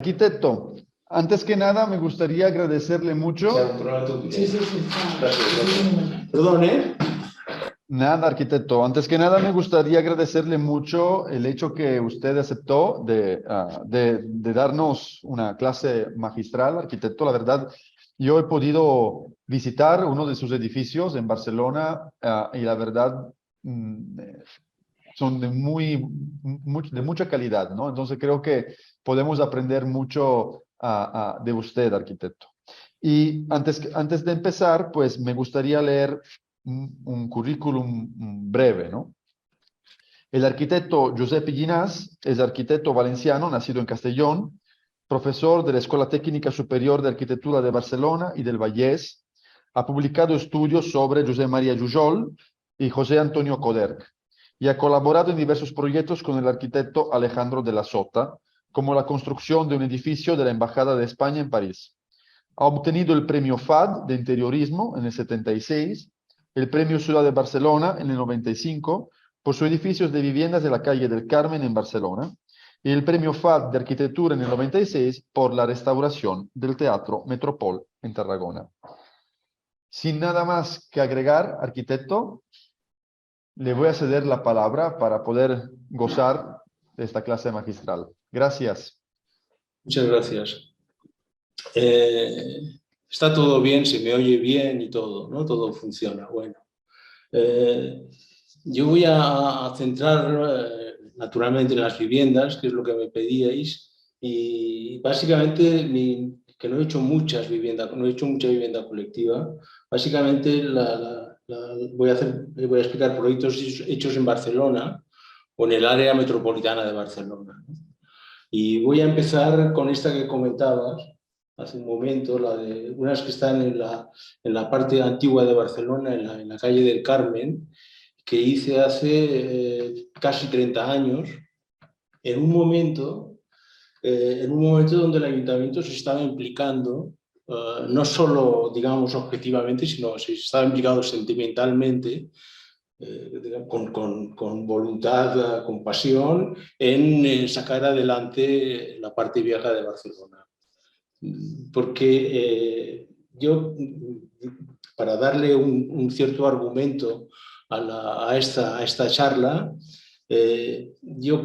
Arquitecto, antes que nada me gustaría agradecerle mucho. Sí. Gracias. Perdón, ¿eh? Nada, arquitecto. Antes que nada me gustaría agradecerle mucho el hecho que usted aceptó de darnos una clase magistral, arquitecto. La verdad, yo he podido visitar uno de sus edificios en Barcelona y la verdad son de de mucha calidad, ¿no? Entonces creo que podemos aprender mucho de usted, arquitecto. Y antes de empezar, pues me gustaría leer un currículum breve, ¿no? El arquitecto Josep Llinàs es arquitecto valenciano, nacido en Castellón, profesor de la Escuela Técnica Superior de Arquitectura de Barcelona y del Vallès. Ha publicado estudios sobre José María Jujol y José Antonio Coderch y ha colaborado en diversos proyectos con el arquitecto Alejandro de la Sota, como la construcción de un edificio de la Embajada de España en París. Ha obtenido el premio FAD de interiorismo en el 76, el premio Ciudad de Barcelona en el 95 por sus edificios de viviendas de la calle del Carmen en Barcelona y el premio FAD de arquitectura en el 96 por la restauración del Teatro Metropol en Tarragona. Sin nada más que agregar, arquitecto, le voy a ceder la palabra para poder gozar de esta clase magistral. Gracias. Muchas gracias. Está todo bien, se me oye bien y todo, ¿no? Todo funciona. Bueno, yo voy a centrar naturalmente en las viviendas, que es lo que me pedíais, y básicamente que no he hecho muchas viviendas, no he hecho mucha vivienda colectiva. Básicamente voy a explicar proyectos hechos en Barcelona o en el área metropolitana de Barcelona, ¿no? Y voy a empezar con esta que comentabas hace un momento, la de unas que están en la parte antigua de Barcelona, en la calle del Carmen, que hice hace casi 30 años, en un momento donde el ayuntamiento se estaba implicando, no solo, digamos, objetivamente, sino se estaba implicando sentimentalmente, con voluntad, con pasión, en sacar adelante la parte vieja de Barcelona. Porque yo, para darle un cierto argumento a esta charla, yo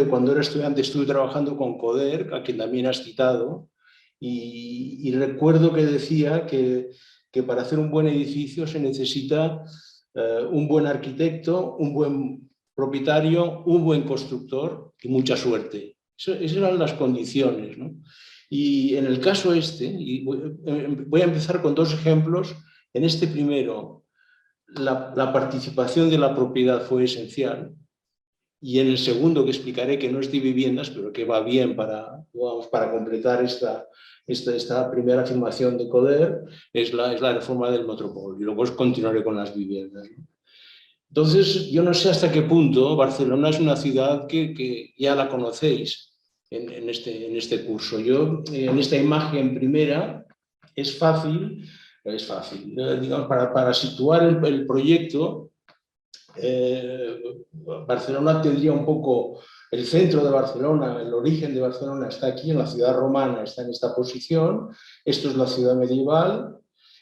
cuando era estudiante, estuve trabajando con Coderch, a quien también has citado, y recuerdo que decía que para hacer un buen edificio se necesita un buen arquitecto, un buen propietario, un buen constructor y mucha suerte. Esas eran las condiciones, ¿no? Y en el caso y voy a empezar con dos ejemplos. En este primero, la participación de la propiedad fue esencial. Y en el segundo, que explicaré que no es de viviendas, pero que va bien para completar esta primera afirmación de Coderch, es la reforma del Metropol. Y luego continuaré con las viviendas, ¿no? Entonces, yo no sé hasta qué punto Barcelona es una ciudad que ya la conocéis en este curso. Yo, en esta imagen primera, es fácil, digamos, para situar el proyecto. Barcelona tendría un poco el centro de Barcelona, el origen de Barcelona está aquí, en la ciudad romana está en esta posición. Esto es la ciudad medieval.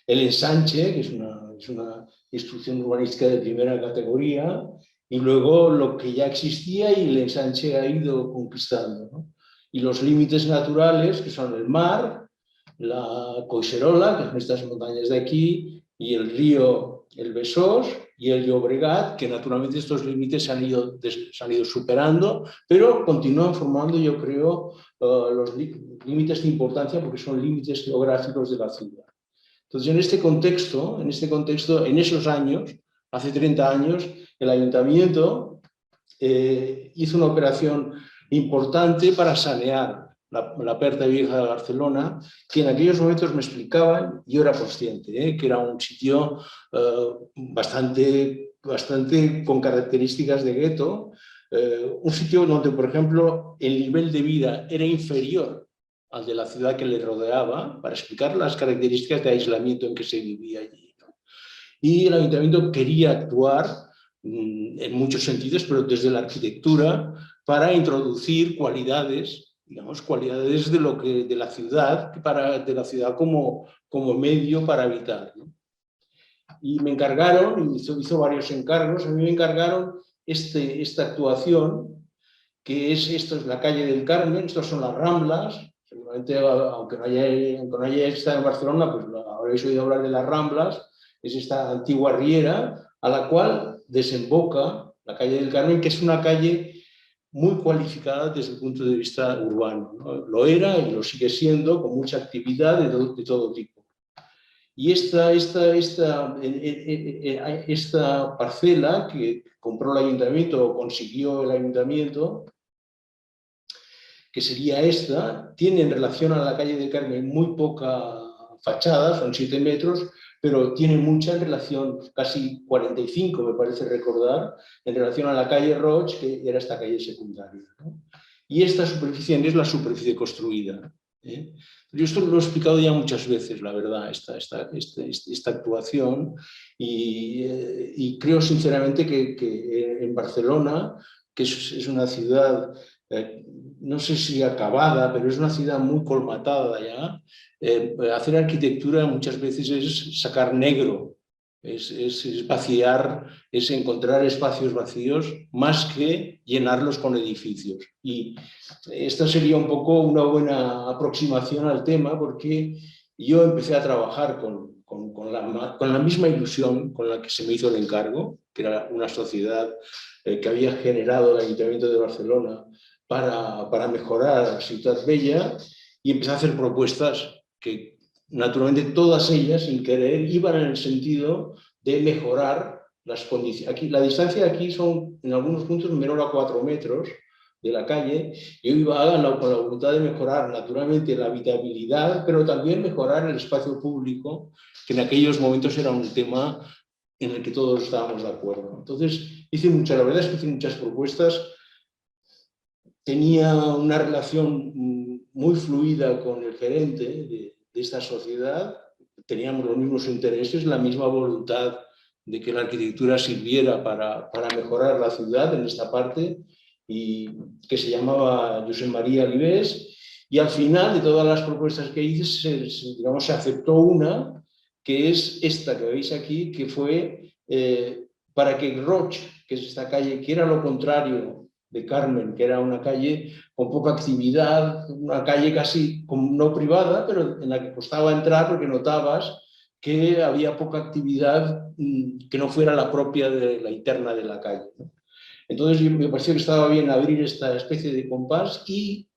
El ensanche, que es una instrucción urbanística de primera categoría, y luego lo que ya existía y el ensanche ha ido conquistando, ¿no? Y los límites naturales, que son el mar, la Collserola, que son estas montañas de aquí, y el río, el Besós, y el Llobregat, que naturalmente estos límites se han ido superando, pero continúan formando, yo creo, los límites de importancia porque son límites geográficos de la ciudad. Entonces, en este contexto, en esos años, hace 30 años, el ayuntamiento hizo una operación importante para sanear la Perta Vieja de Barcelona, que en aquellos momentos me explicaban, y yo era consciente, que era un sitio bastante con características de gueto, un sitio donde, por ejemplo, el nivel de vida era inferior al de la ciudad que le rodeaba, para explicar las características de aislamiento en que se vivía allí, ¿no? Y el ayuntamiento quería actuar en muchos sentidos, pero desde la arquitectura para introducir cualidades, digamos, cualidades de la ciudad, de la ciudad como medio para habitar, ¿no? Y me encargaron, hizo varios encargos, a mí me encargaron esta actuación, que esto es la calle del Carmen, estas son las Ramblas. Seguramente, aunque no haya estado en Barcelona, pues habréis oído hablar de las Ramblas. Es esta antigua riera a la cual desemboca la calle del Carmen, que es una calle muy cualificada desde el punto de vista urbano, ¿no? Lo era y lo sigue siendo, con mucha actividad de todo tipo. Y esta parcela que compró el ayuntamiento, o consiguió el ayuntamiento, que sería esta, tiene en relación a la calle del Carmen muy poca fachada, son 7 metros, pero tiene mucha en relación, casi 45 me parece recordar, en relación a la calle Roig, que era esta calle secundaria, ¿no? Y esta superficie es la superficie construida, ¿eh? Yo esto lo he explicado ya muchas veces, la verdad, esta actuación, y creo sinceramente que en Barcelona, que es una ciudad, no sé si acabada, pero es una ciudad muy colmatada ya, hacer arquitectura muchas veces es sacar negro, es vaciar, es encontrar espacios vacíos más que llenarlos con edificios. Y esta sería un poco una buena aproximación al tema, porque yo empecé a trabajar con la misma ilusión con la que se me hizo el encargo, que era una sociedad que había generado el Ayuntamiento de Barcelona para mejorar Ciutat Vella, y empecé a hacer propuestas que, naturalmente, todas ellas, sin querer, iban en el sentido de mejorar las condiciones. Aquí, la distancia aquí son, en algunos puntos, menor a 4 metros de la calle. Yo iba con la voluntad de mejorar, naturalmente, la habitabilidad, pero también mejorar el espacio público, que en aquellos momentos era un tema en el que todos estábamos de acuerdo. Entonces, la verdad es que hice muchas propuestas. Tenía una relación muy fluida con el gerente de esta sociedad, teníamos los mismos intereses, la misma voluntad de que la arquitectura sirviera para mejorar la ciudad en esta parte, y que se llamaba Josep María Alibés. Y al final de todas las propuestas que hice, se aceptó una, que es esta que veis aquí, que fue para que Roig, que es esta calle, que era lo contrario de Carmen, que era una calle con poca actividad, una calle casi no privada, pero en la que costaba entrar porque notabas que había poca actividad que no fuera la propia de la interna de la calle, ¿no? Entonces me pareció que estaba bien abrir esta especie de compás, y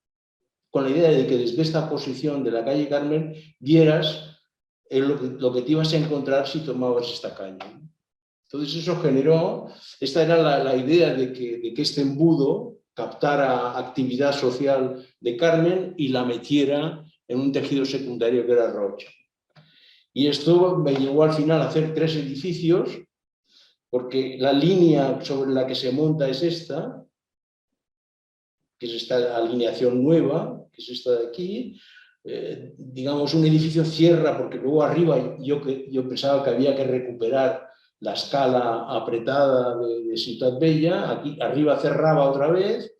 con la idea de que desde esta posición de la calle Carmen vieras lo que te ibas a encontrar si tomabas esta calle, ¿no? Entonces eso generó, esta era la idea de que este embudo captara actividad social de Carmen y la metiera en un tejido secundario que era Roig. Y esto me llevó al final a hacer 3 edificios, porque la línea sobre la que se monta es esta, que es esta alineación nueva, que es esta de aquí. Digamos, un edificio cierra, porque luego arriba yo pensaba que había que recuperar la escala apretada de Ciutat Vella. Aquí arriba cerraba otra vez.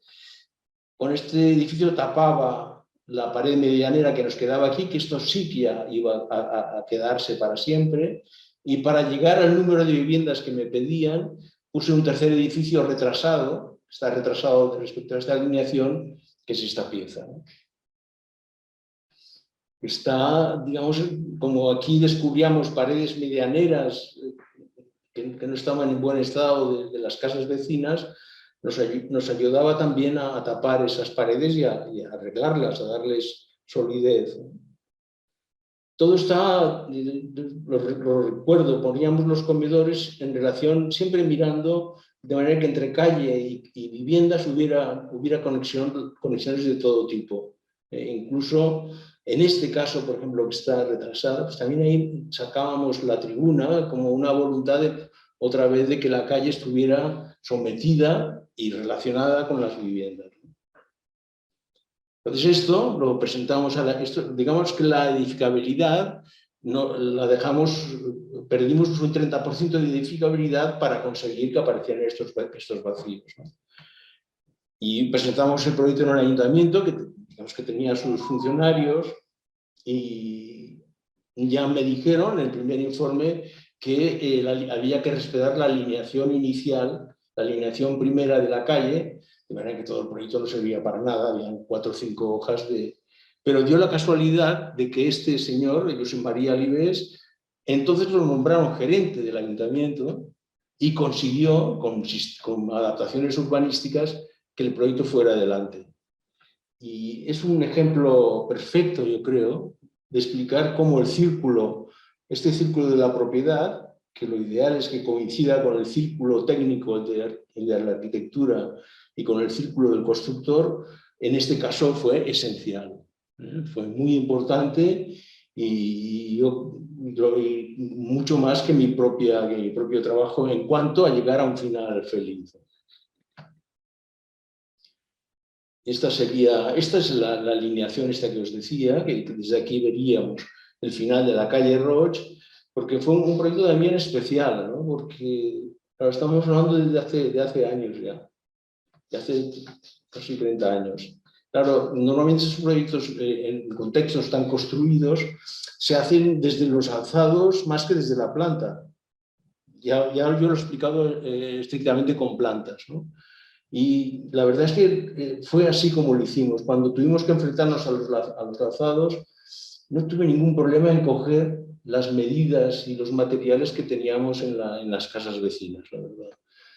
Con este edificio tapaba la pared medianera que nos quedaba aquí, que esto sí que iba a quedarse para siempre. Y para llegar al número de viviendas que me pedían, puse un tercer edificio retrasado, está retrasado respecto a esta alineación, que es esta pieza, ¿no? Está, digamos, como aquí descubríamos paredes medianeras que no estaban en buen estado de las casas vecinas, nos ayudaba también a tapar esas paredes y a arreglarlas, a darles solidez. Todo está, lo recuerdo, poníamos los comedores en relación, siempre mirando de manera que entre calle y viviendas hubiera conexiones de todo tipo. Incluso en este caso, por ejemplo, que está retrasada, pues también ahí sacábamos la tribuna como una voluntad otra vez de que la calle estuviera sometida y relacionada con las viviendas. Entonces esto lo presentamos digamos que la edificabilidad perdimos un 30% de edificabilidad para conseguir que aparecieran estos vacíos, ¿no? Y presentamos el proyecto en un ayuntamiento que, digamos, que tenía sus funcionarios y ya me dijeron en el primer informe que había que respetar la alineación inicial, la alineación primera de la calle, de manera que todo el proyecto no servía para nada, habían 4 o 5 hojas de... Pero dio la casualidad de que este señor, José María Alibés, entonces lo nombraron gerente del ayuntamiento y consiguió, con adaptaciones urbanísticas, que el proyecto fuera adelante. Y es un ejemplo perfecto, yo creo, de explicar cómo el círculo, este círculo de la propiedad, que lo ideal es que coincida con el círculo técnico de la arquitectura y con el círculo del constructor, en este caso fue esencial. Fue muy importante y mucho más que mi propio trabajo en cuanto a llegar a un final feliz. Esta es la alineación esta que os decía, que desde aquí veríamos el final de la calle Roig, porque fue un proyecto también especial, ¿no? Porque claro, estamos hablando de hace años ya, de hace casi 30 años. Claro, normalmente esos proyectos en contextos tan construidos se hacen desde los alzados más que desde la planta. Ya yo lo he explicado estrictamente con plantas, ¿no? Y la verdad es que fue así como lo hicimos. Cuando tuvimos que enfrentarnos a los alzados, no tuve ningún problema en coger las medidas y los materiales que teníamos en las casas vecinas, la verdad.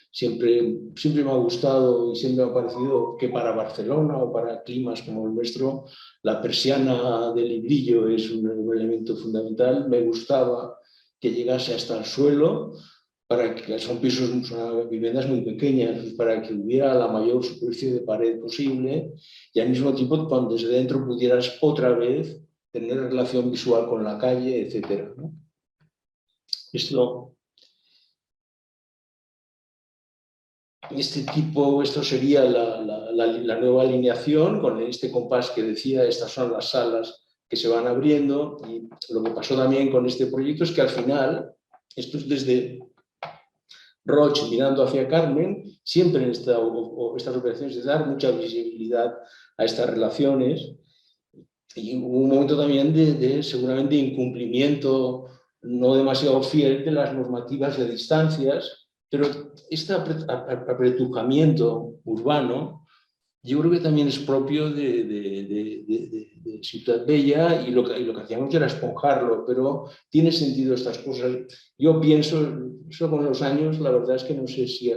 Siempre me ha gustado y siempre me ha parecido que para Barcelona o para climas como el nuestro, la persiana de librillo es un elemento fundamental. Me gustaba que llegase hasta el suelo, para que son viviendas muy pequeñas, para que hubiera la mayor superficie de pared posible y al mismo tiempo cuando desde dentro pudieras otra vez tener relación visual con la calle, etc., ¿no? Esto sería la nueva alineación con este compás que decía, estas son las salas que se van abriendo, y lo que pasó también con este proyecto es que al final, esto es desde Roig mirando hacia Carmen, siempre en estas operaciones de dar mucha visibilidad a estas relaciones, y hubo un momento también de seguramente incumplimiento no demasiado fiel de las normativas de distancias, pero este apretujamiento urbano yo creo que también es propio de Ciudad Bella, y lo que hacíamos era esponjarlo, pero tiene sentido estas cosas. Yo pienso, eso con los años, la verdad es que no sé si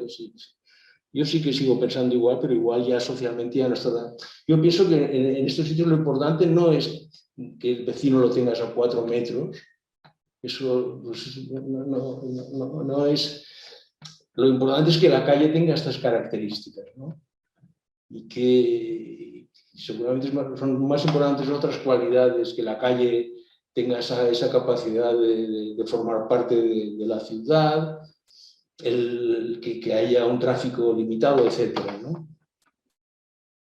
yo sí que sigo pensando igual, pero igual ya socialmente ya no está. Yo pienso que en estos sitios lo importante no es que el vecino lo tengas a 4 metros, eso pues, no es. Lo importante es que la calle tenga estas características, ¿no? Y que seguramente son más importantes otras cualidades, que la calle tenga esa capacidad de formar parte de la ciudad, que haya un tráfico limitado, etc., ¿no?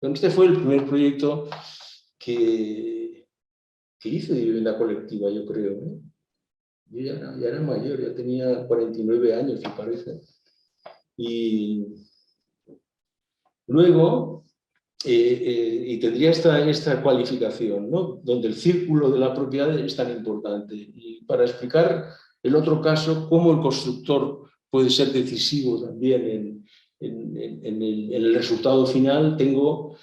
Este fue el primer proyecto que hice de vivienda colectiva, yo creo, ¿eh? Yo ya era mayor, ya tenía 49 años, me parece. Y luego, y tendría esta cualificación, ¿no? Donde el círculo de la propiedad es tan importante. Y para explicar el otro caso, cómo el constructor puede ser decisivo también en el resultado final, tengo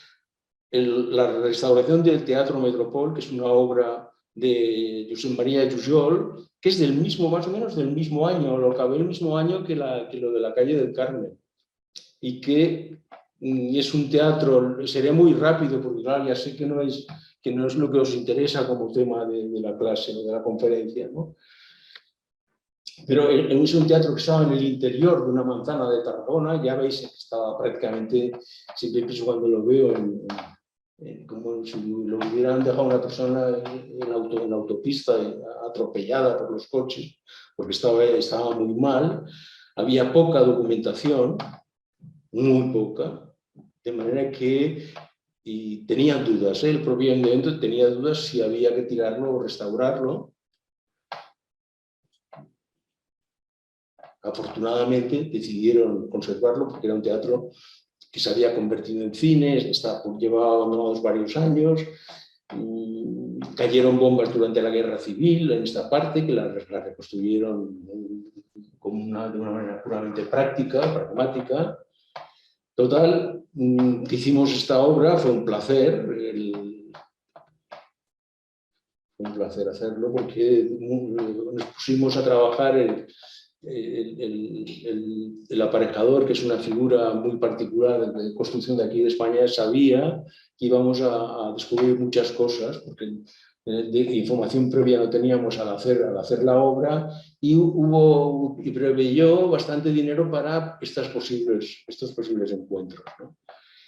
la restauración del Teatro Metropol, que es una obra de Josep María Jujol, que es más o menos del mismo año, lo acabé el mismo año que lo de la calle del Carmen. Y que es un teatro, sería muy rápido, porque claro, ya sé que no es lo que os interesa como tema de la clase o de la conferencia, ¿no? Pero es un teatro que estaba en el interior de una manzana de Tarragona, ya veis que estaba prácticamente, siempre pienso cuando lo veo, como si lo hubieran dejado una persona en la autopista atropellada por los coches, porque estaba muy mal, había poca documentación, muy poca, de manera que tenían dudas, el propio ayuntamiento tenía dudas si había que tirarlo o restaurarlo. Afortunadamente decidieron conservarlo porque era un teatro que se había convertido en cine, llevaba abandonados varios años. Cayeron bombas durante la guerra civil en esta parte, que la reconstruyeron de una manera puramente práctica, pragmática. Total, que hicimos esta obra, fue un placer, hacerlo, porque nos pusimos a trabajar el aparejador, que es una figura muy particular de construcción de aquí de España, sabía que íbamos a descubrir muchas cosas, porque de información previa no teníamos al hacer la obra, y preveyó bastante dinero para estos posibles encuentros, ¿no?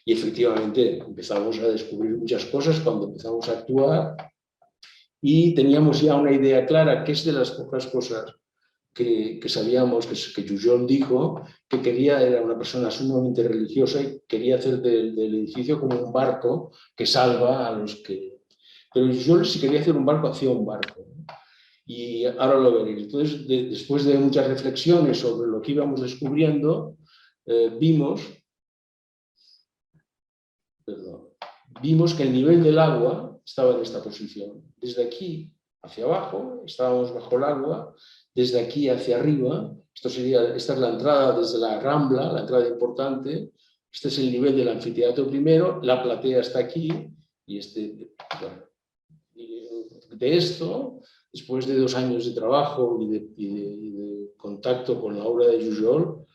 Y efectivamente empezamos a descubrir muchas cosas cuando empezamos a actuar, y teníamos ya una idea clara, que es de las pocas cosas que sabíamos, que Jujol dijo, que era una persona sumamente religiosa y quería hacer del edificio como un barco que salva a los que... Pero Jujol, si quería hacer un barco, hacía un barco. Y ahora lo veréis. Entonces, después de muchas reflexiones sobre lo que íbamos descubriendo, vimos que el nivel del agua estaba en esta posición. Desde aquí hacia abajo, estábamos bajo el agua, desde aquí hacia arriba, esta es la entrada desde la Rambla, la entrada importante, este es el nivel del anfiteatro primero, la platea está aquí, y de esto, después de 2 años de trabajo y de contacto con la obra de Jujol,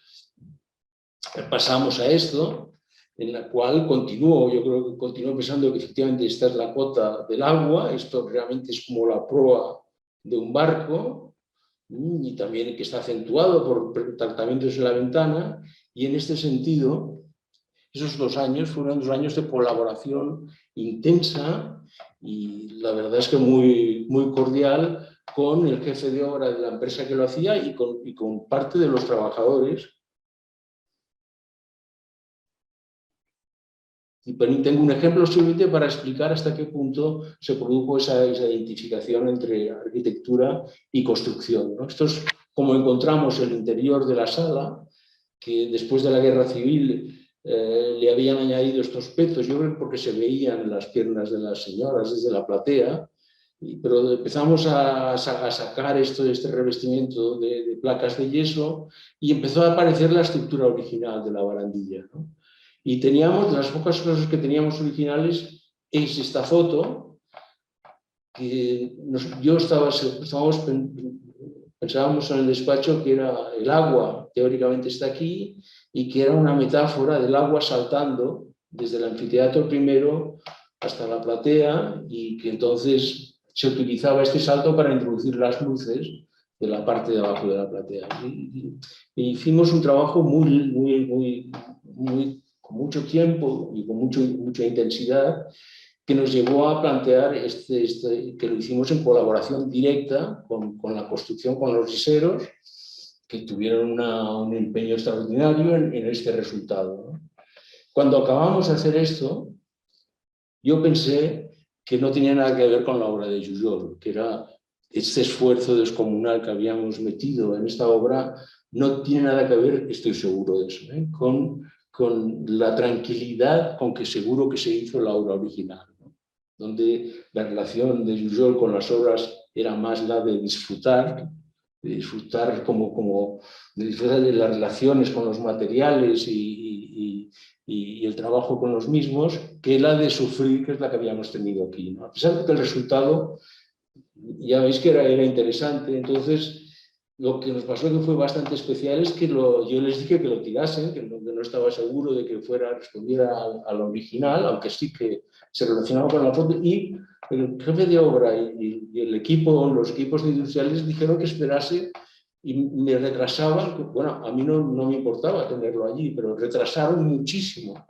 pasamos a esto, en la cual yo creo que continúo pensando que efectivamente esta es la cota del agua, esto realmente es como la proa de un barco, y también que está acentuado por tratamientos en la ventana, y en este sentido, esos 2 años fueron 2 años de colaboración intensa, y la verdad es que muy, muy cordial, con el jefe de obra de la empresa que lo hacía y con parte de los trabajadores. Y tengo un ejemplo simplemente para explicar hasta qué punto se produjo esa identificación entre arquitectura y construcción, ¿no? Esto es como encontramos el interior de la sala, que después de la guerra civil le habían añadido estos pechos, yo creo porque se veían las piernas de las señoras desde la platea, pero empezamos a sacar este revestimiento de placas de yeso, y empezó a aparecer la estructura original de la barandilla, ¿no? Y teníamos, de las pocas cosas que teníamos originales, es esta foto, que pensábamos en el despacho que era el agua, teóricamente está aquí, y que era una metáfora del agua saltando desde el anfiteatro primero hasta la platea, y que entonces se utilizaba este salto para introducir las luces de la parte de abajo de la platea. Y hicimos un trabajo muy con mucho tiempo y con mucha intensidad, que nos llevó a plantear que lo hicimos en colaboración directa con la construcción, con los yeseros, que tuvieron un empeño extraordinario en este resultado, ¿no? Cuando acabamos de hacer esto, yo pensé que no tenía nada que ver con la obra de Jujol, que era este esfuerzo descomunal que habíamos metido en esta obra, no tiene nada que ver, estoy seguro de eso, con la tranquilidad con que seguro que se hizo la obra original, ¿no? Donde la relación de Jujol con las obras era más la de disfrutar de disfrutar de las relaciones con los materiales y el trabajo con los mismos, que la de sufrir, que es la que habíamos tenido aquí, ¿no? A pesar de que el resultado, ya veis que era interesante. Entonces, lo que nos pasó, que fue bastante especial, es que yo les dije que lo tirasen, que no estaba seguro de que respondiera al original, aunque sí que se relacionaba con la foto, y el jefe de obra y los equipos industriales dijeron que esperase, y me retrasaban. Bueno, a mí no me importaba tenerlo allí, pero retrasaron muchísimo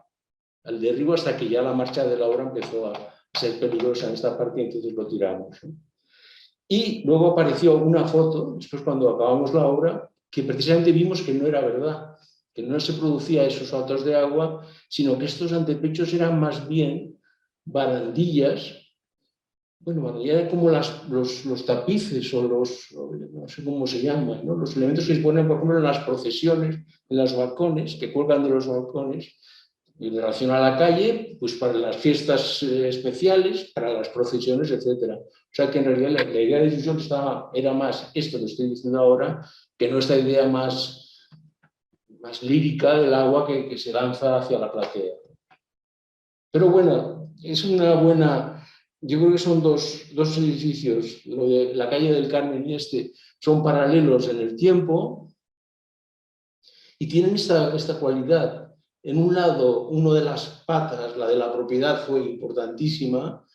al derribo, hasta que ya la marcha de la obra empezó a ser peligrosa en esta parte, y entonces lo tiramos, ¿no? Y luego apareció una foto, después cuando acabamos la obra, que precisamente vimos que no era verdad, que no se producía esos saltos de agua, sino que estos antepechos eran más bien barandillas, eran como los tapices o no sé cómo se llaman, ¿no? Los elementos que se ponen, por ejemplo, en las procesiones, en los balcones, que cuelgan de los balcones, Y en relación a la calle, pues para las fiestas especiales, para las procesiones, etc. O sea que en realidad la idea de difusión era más esto que estoy diciendo ahora, que no esta idea más lírica del agua que se lanza hacia la platea. Pero bueno, es una buena... Yo creo que son dos edificios, lo de la calle del Carmen y este, son paralelos en el tiempo y tienen esta cualidad. En un lado, una de las patas, la de la propiedad, fue importantísima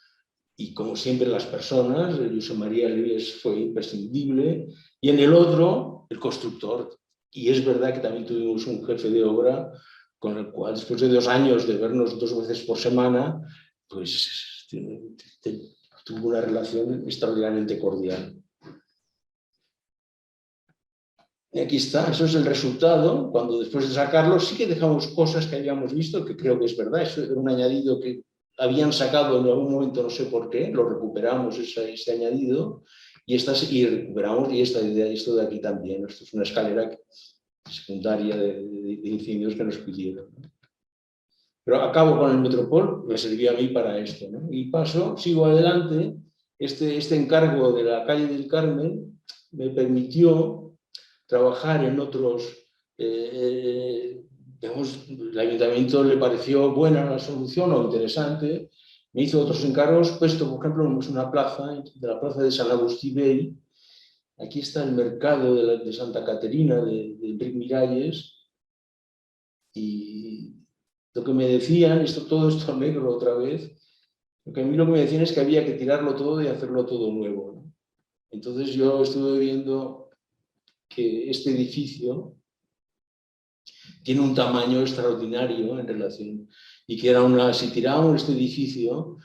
y como siempre las personas, Josep María Ribes fue imprescindible, y en el otro, el constructor. Y es verdad que también tuvimos un jefe de obra con el cual, después de 2 años de vernos 2 veces por semana, pues tuvo una relación extraordinariamente cordial. Y aquí está, eso es el resultado. Cuando después de sacarlo sí que dejamos cosas que habíamos visto, que creo que es verdad. Eso era un añadido que habían sacado en algún momento, no sé por qué, lo recuperamos ese añadido y recuperamos y esto de aquí también. Esto es una escalera secundaria de incidios que nos pidieron. Pero acabo con el Metropol, me servía a mí para esto, ¿no? Y sigo adelante. Este encargo de la calle del Carmen me permitió trabajar en otros, digamos, el ayuntamiento le pareció buena la solución o interesante, me hizo otros encargos, puesto, por ejemplo, es una plaza, de la plaza de San Agustí Vell, aquí está el mercado de Santa Caterina, de Enric Miralles, y lo que me decían, todo esto negro otra vez, lo que me decían es que había que tirarlo todo y hacerlo todo nuevo, ¿no? Entonces yo estuve viendo que este edificio tiene un tamaño extraordinario en relación, y que si tirábamos este edificio,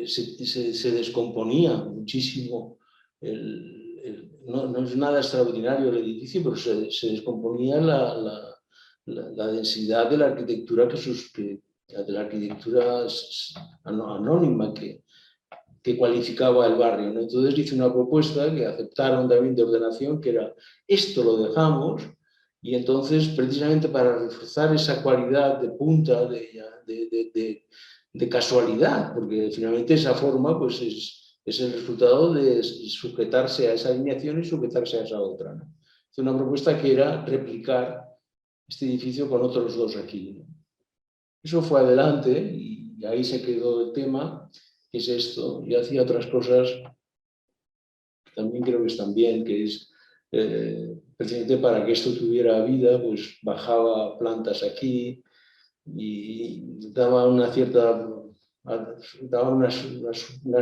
se descomponía muchísimo. No es nada extraordinario el edificio, pero se descomponía la densidad de la arquitectura de la arquitectura anónima que cualificaba el barrio, ¿no? Entonces hice una propuesta que aceptaron también de ordenación, que era esto lo dejamos, y entonces precisamente para reforzar esa cualidad de punta, de casualidad, porque finalmente esa forma pues es el resultado de sujetarse a esa alineación y sujetarse a esa otra, ¿no? Es una propuesta que era replicar este edificio con otros 2 aquí, ¿no? Eso fue adelante y ahí se quedó el tema, que es esto. Yo hacía otras cosas que también creo que están bien, que es precisamente para que esto tuviera vida, pues bajaba plantas aquí y daba unas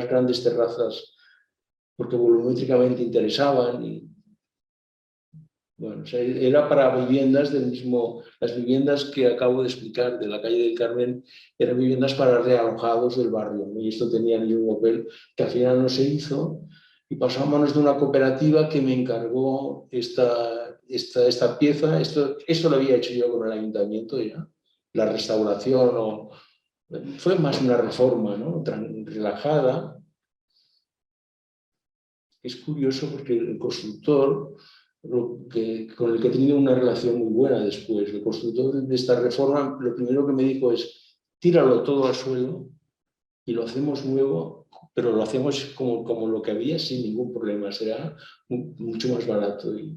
grandes terrazas porque volumétricamente interesaban y bueno, o sea, era para viviendas las viviendas que acabo de explicar de la calle del Carmen eran viviendas para realojados del barrio, ¿no? Y esto tenía un papel que al final no se hizo y pasó a manos de una cooperativa que me encargó esta pieza. Esto lo había hecho yo con el ayuntamiento ya, la restauración fue más una reforma, ¿no? Relajada. Es curioso porque el constructor con el que he tenido una relación muy buena después. El constructor de esta reforma, lo primero que me dijo es, tíralo todo al suelo y lo hacemos nuevo, pero lo hacemos como lo que había sin ningún problema, será mucho más barato. Y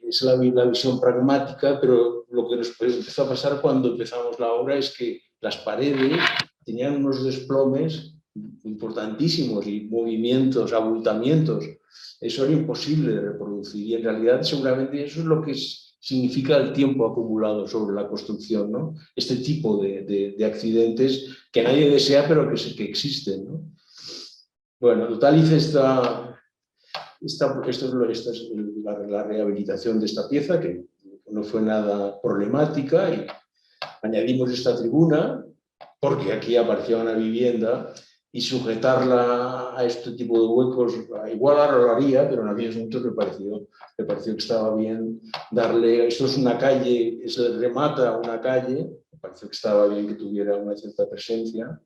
es la visión pragmática, pero lo que nos empezó a pasar cuando empezamos la obra es que las paredes tenían unos desplomes importantísimos y movimientos, abultamientos. Eso era imposible de reproducir y en realidad seguramente eso es lo que significa el tiempo acumulado sobre la construcción, ¿no? Este tipo de accidentes que nadie desea pero que existen, ¿no? Bueno, total hice esta es la rehabilitación de esta pieza, que no fue nada problemática, y añadimos esta tribuna porque aquí aparecía una vivienda y sujetarla a este tipo de huecos, igual ahora lo haría, pero en aquellos momentos me pareció que estaba bien darle, esto es una calle, se remata una calle, me pareció que estaba bien que tuviera una cierta presencia,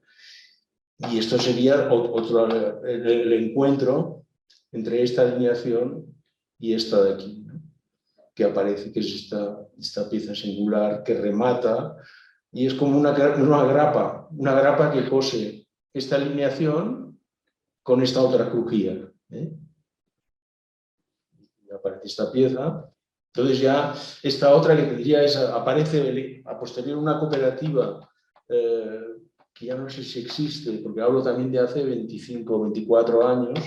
y esto sería el encuentro entre esta alineación y esta de aquí, ¿no? Que aparece, que es esta pieza singular que remata y es como una grapa que cose esta alineación con esta otra crujía. Y aparece esta pieza. Entonces ya esta otra que tendría aparece a posteriori una cooperativa que ya no sé si existe, porque hablo también de hace 25 o 24 años,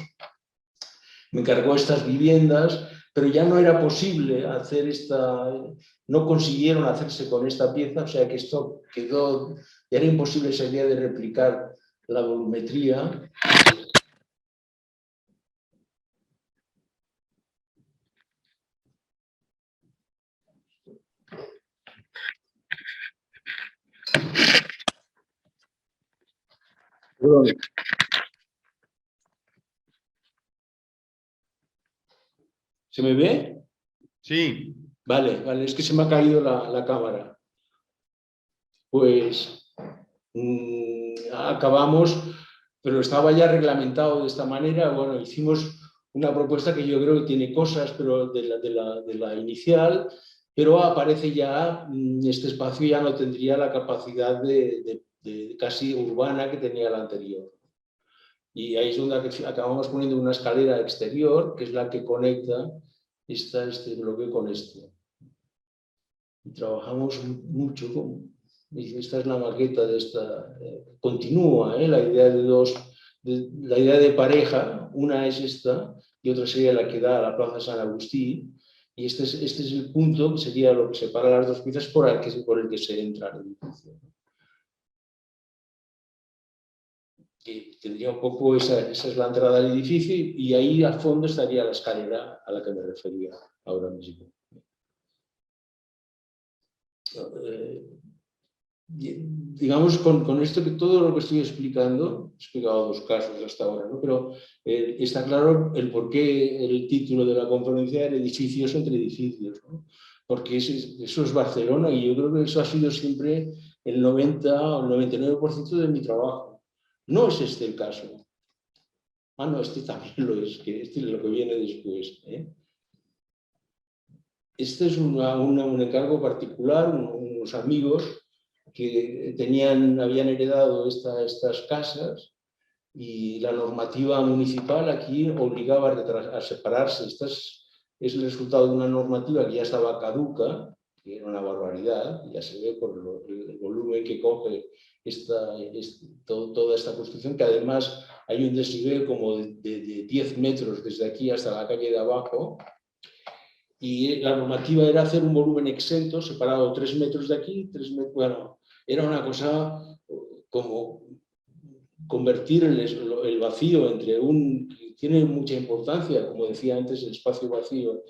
me encargó estas viviendas, pero ya no era posible hacer no consiguieron hacerse con esta pieza, o sea que esto quedó, ya era imposible esa idea de replicar la volumetría. Perdón. ¿Se me ve? Sí. Vale, es que se me ha caído la cámara. Pues acabamos, pero estaba ya reglamentado de esta manera. Bueno, hicimos una propuesta que yo creo que tiene cosas pero de la inicial, pero aparece ya, este espacio ya no tendría la capacidad de casi urbana que tenía la anterior. Y ahí es donde acabamos poniendo una escalera exterior, que es la que conecta este bloque con esto. Y trabajamos mucho esta es la maqueta de esta, continúa la idea la idea de pareja, una es esta y otra sería la que da a la Plaza San Agustín, y este es el punto que sería lo que separa las dos piezas por el que se entra al edificio. Que tendría un poco, esa es la entrada al edificio y ahí al fondo estaría la escalera a la que me refería ahora mismo. Digamos, con esto que todo lo que estoy explicando, he explicado dos casos hasta ahora, ¿no? Pero está claro el por qué el título de la conferencia era Edificios entre edificios, ¿no? Porque eso es Barcelona y yo creo que eso ha sido siempre el 90 o el 99% de mi trabajo. No es este el caso. Ah, no, este también lo es, que este es lo que viene después. Este es un encargo particular, unos amigos que habían heredado estas casas y la normativa municipal aquí obligaba a separarse. Es el resultado de una normativa que ya estaba caduca, que era una barbaridad, ya se ve por el volumen que coge toda esta construcción, que además hay un desnivel como de 10 metros desde aquí hasta la calle de abajo, y la normativa era hacer un volumen exento, separado 3 metros de aquí, 3 metros, bueno, era una cosa como convertir el vacío entre tiene mucha importancia, como decía antes, el espacio vacío,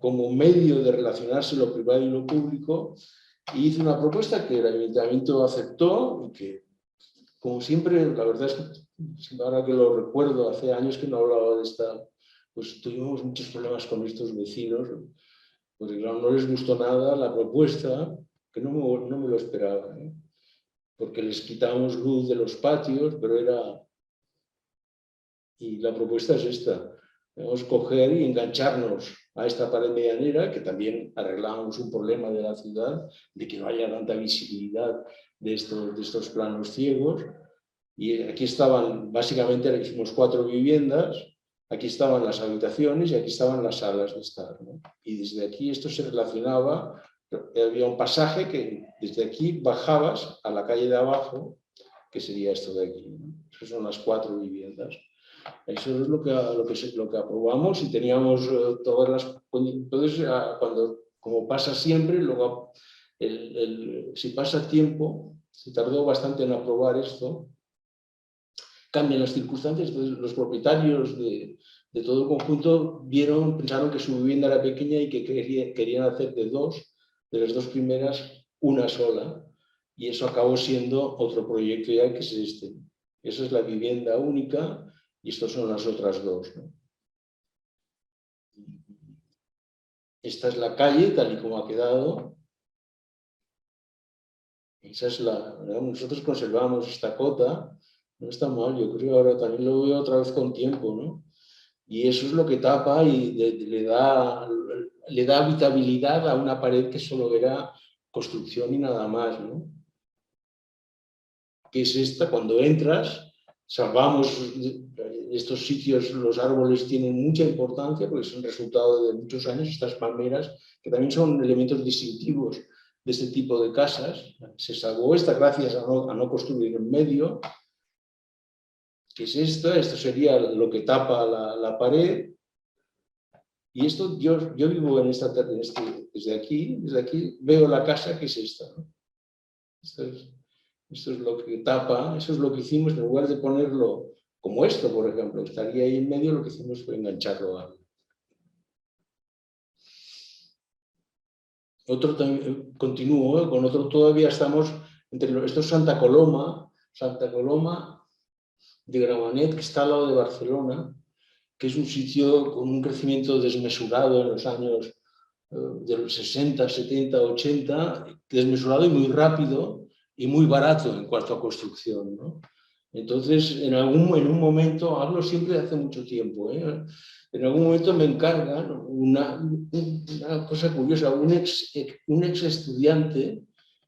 como medio de relacionarse lo privado y lo público, y hice una propuesta que el ayuntamiento aceptó y que, como siempre, la verdad es que ahora que lo recuerdo, hace años que no hablaba de esta, pues tuvimos muchos problemas con estos vecinos, porque claro, no les gustó nada la propuesta, que no me lo esperaba, porque les quitábamos luz de los patios, pero y la propuesta es esta, debemos coger y engancharnos a esta pared medianera, que también arreglábamos un problema de la ciudad, de que no haya tanta visibilidad de estos planos ciegos, y aquí estaban, básicamente hicimos 4 viviendas, aquí estaban las habitaciones y aquí estaban las salas de estar, ¿no? Y desde aquí esto se relacionaba, había un pasaje que desde aquí bajabas a la calle de abajo, que sería esto de aquí, ¿no? Esas son las 4 viviendas. Eso es lo que aprobamos y teníamos todas las... Entonces, como pasa siempre, luego si pasa tiempo, se tardó bastante en aprobar esto, cambian las circunstancias, entonces los propietarios de todo el conjunto pensaron que su vivienda era pequeña y que querían hacer de las dos primeras, una sola, y eso acabó siendo otro proyecto ya que es este. Esa es la vivienda única y estas son las otras dos, ¿no? Esta es la calle tal y como ha quedado. Esa es nosotros conservamos esta cota, no está mal, yo creo, ahora también lo veo otra vez con tiempo, ¿no? Y eso es lo que tapa y le da le da habitabilidad a una pared que solo era construcción y nada más, ¿no? Que es esta, cuando entras, salvamos estos sitios, los árboles tienen mucha importancia porque son resultado de muchos años, estas palmeras, que también son elementos distintivos de este tipo de casas. Se salvó esta gracias a no construir en medio, que es esto sería lo que tapa la pared. Y esto, yo vivo desde aquí veo la casa que es esta, ¿no? Esto es lo que tapa, eso es lo que hicimos, en lugar de ponerlo como esto, por ejemplo, estaría ahí en medio, lo que hicimos fue engancharlo a... Otro también, continúo, con otro todavía estamos entre esto es Santa Coloma de Gramenet, que está al lado de Barcelona, que es un sitio con un crecimiento desmesurado en los años de los 60, 70, 80, desmesurado y muy rápido y muy barato en cuanto a construcción, ¿no? Entonces, en un momento, hablo siempre de hace mucho tiempo, en algún momento me encargan una cosa curiosa, un ex estudiante,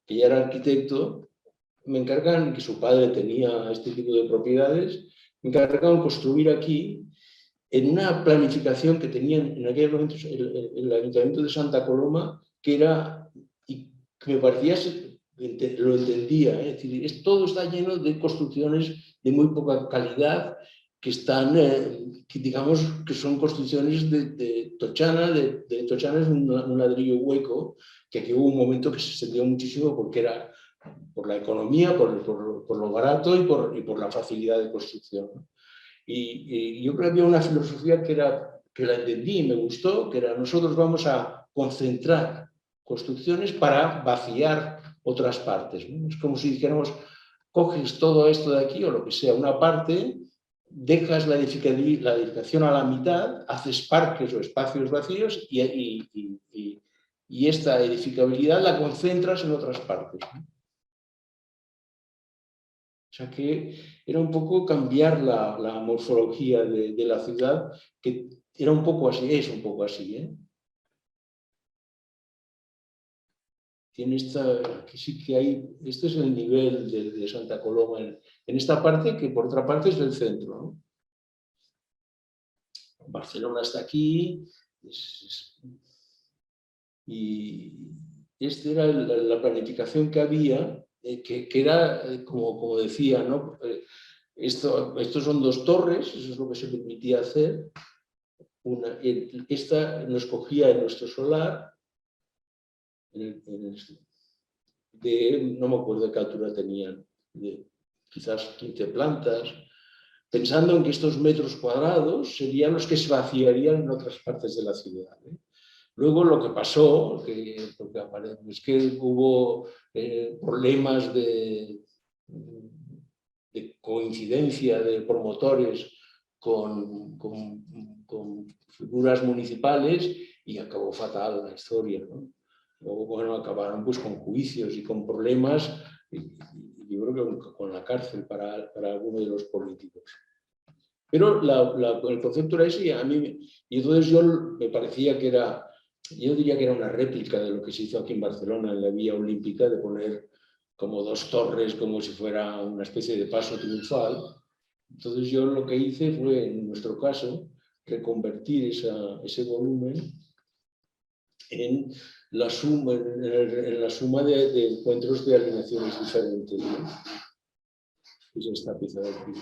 que ya era arquitecto, me encargan, que su padre tenía este tipo de propiedades, me encargan construir aquí, en una planificación que tenían en aquel momento el Ayuntamiento de Santa Coloma, que era, y que me parecía, lo entendía, es decir, todo está lleno de construcciones de muy poca calidad, que están, que digamos que son construcciones de tochana, tochana es un ladrillo hueco, que aquí hubo un momento que se extendió muchísimo porque era por la economía, por lo barato y por la facilidad de construcción, ¿no? Y yo creo que había una filosofía que la entendí y me gustó, que era nosotros vamos a concentrar construcciones para vaciar otras partes, ¿no? Es como si dijéramos, coges todo esto de aquí o lo que sea, una parte, dejas la edificación a la mitad, haces parques o espacios vacíos y esta edificabilidad la concentras en otras partes, ¿no? O sea que era un poco cambiar la morfología de la ciudad, que era un poco así, es un poco así, ¿eh? Tiene aquí sí que hay, este es el nivel de Santa Coloma en esta parte, que por otra parte es del centro, ¿no? Barcelona está aquí, y esta era la planificación que había, que era, como decía, ¿no? Estos son dos torres, eso es lo que se permitía hacer. Esta nos cogía en nuestro solar, no me acuerdo de qué altura tenían, quizás 15 plantas, pensando en que estos metros cuadrados serían los que se vaciarían en otras partes de la ciudad, ¿eh? Luego lo que pasó, es que hubo problemas de coincidencia de promotores con figuras municipales y acabó fatal la historia, ¿no? Luego, bueno, acabaron pues con juicios y con problemas, y yo creo que con la cárcel para algunos de los políticos. Pero el concepto era ese y entonces me parecía que yo diría que era una réplica de lo que se hizo aquí en Barcelona, en la Vía Olímpica, de poner como dos torres, como si fuera una especie de paso triunfal. Entonces yo lo que hice fue, en nuestro caso, reconvertir ese volumen en la suma, de encuentros de alineaciones diferentes, ¿no? Es esta pieza de aquí.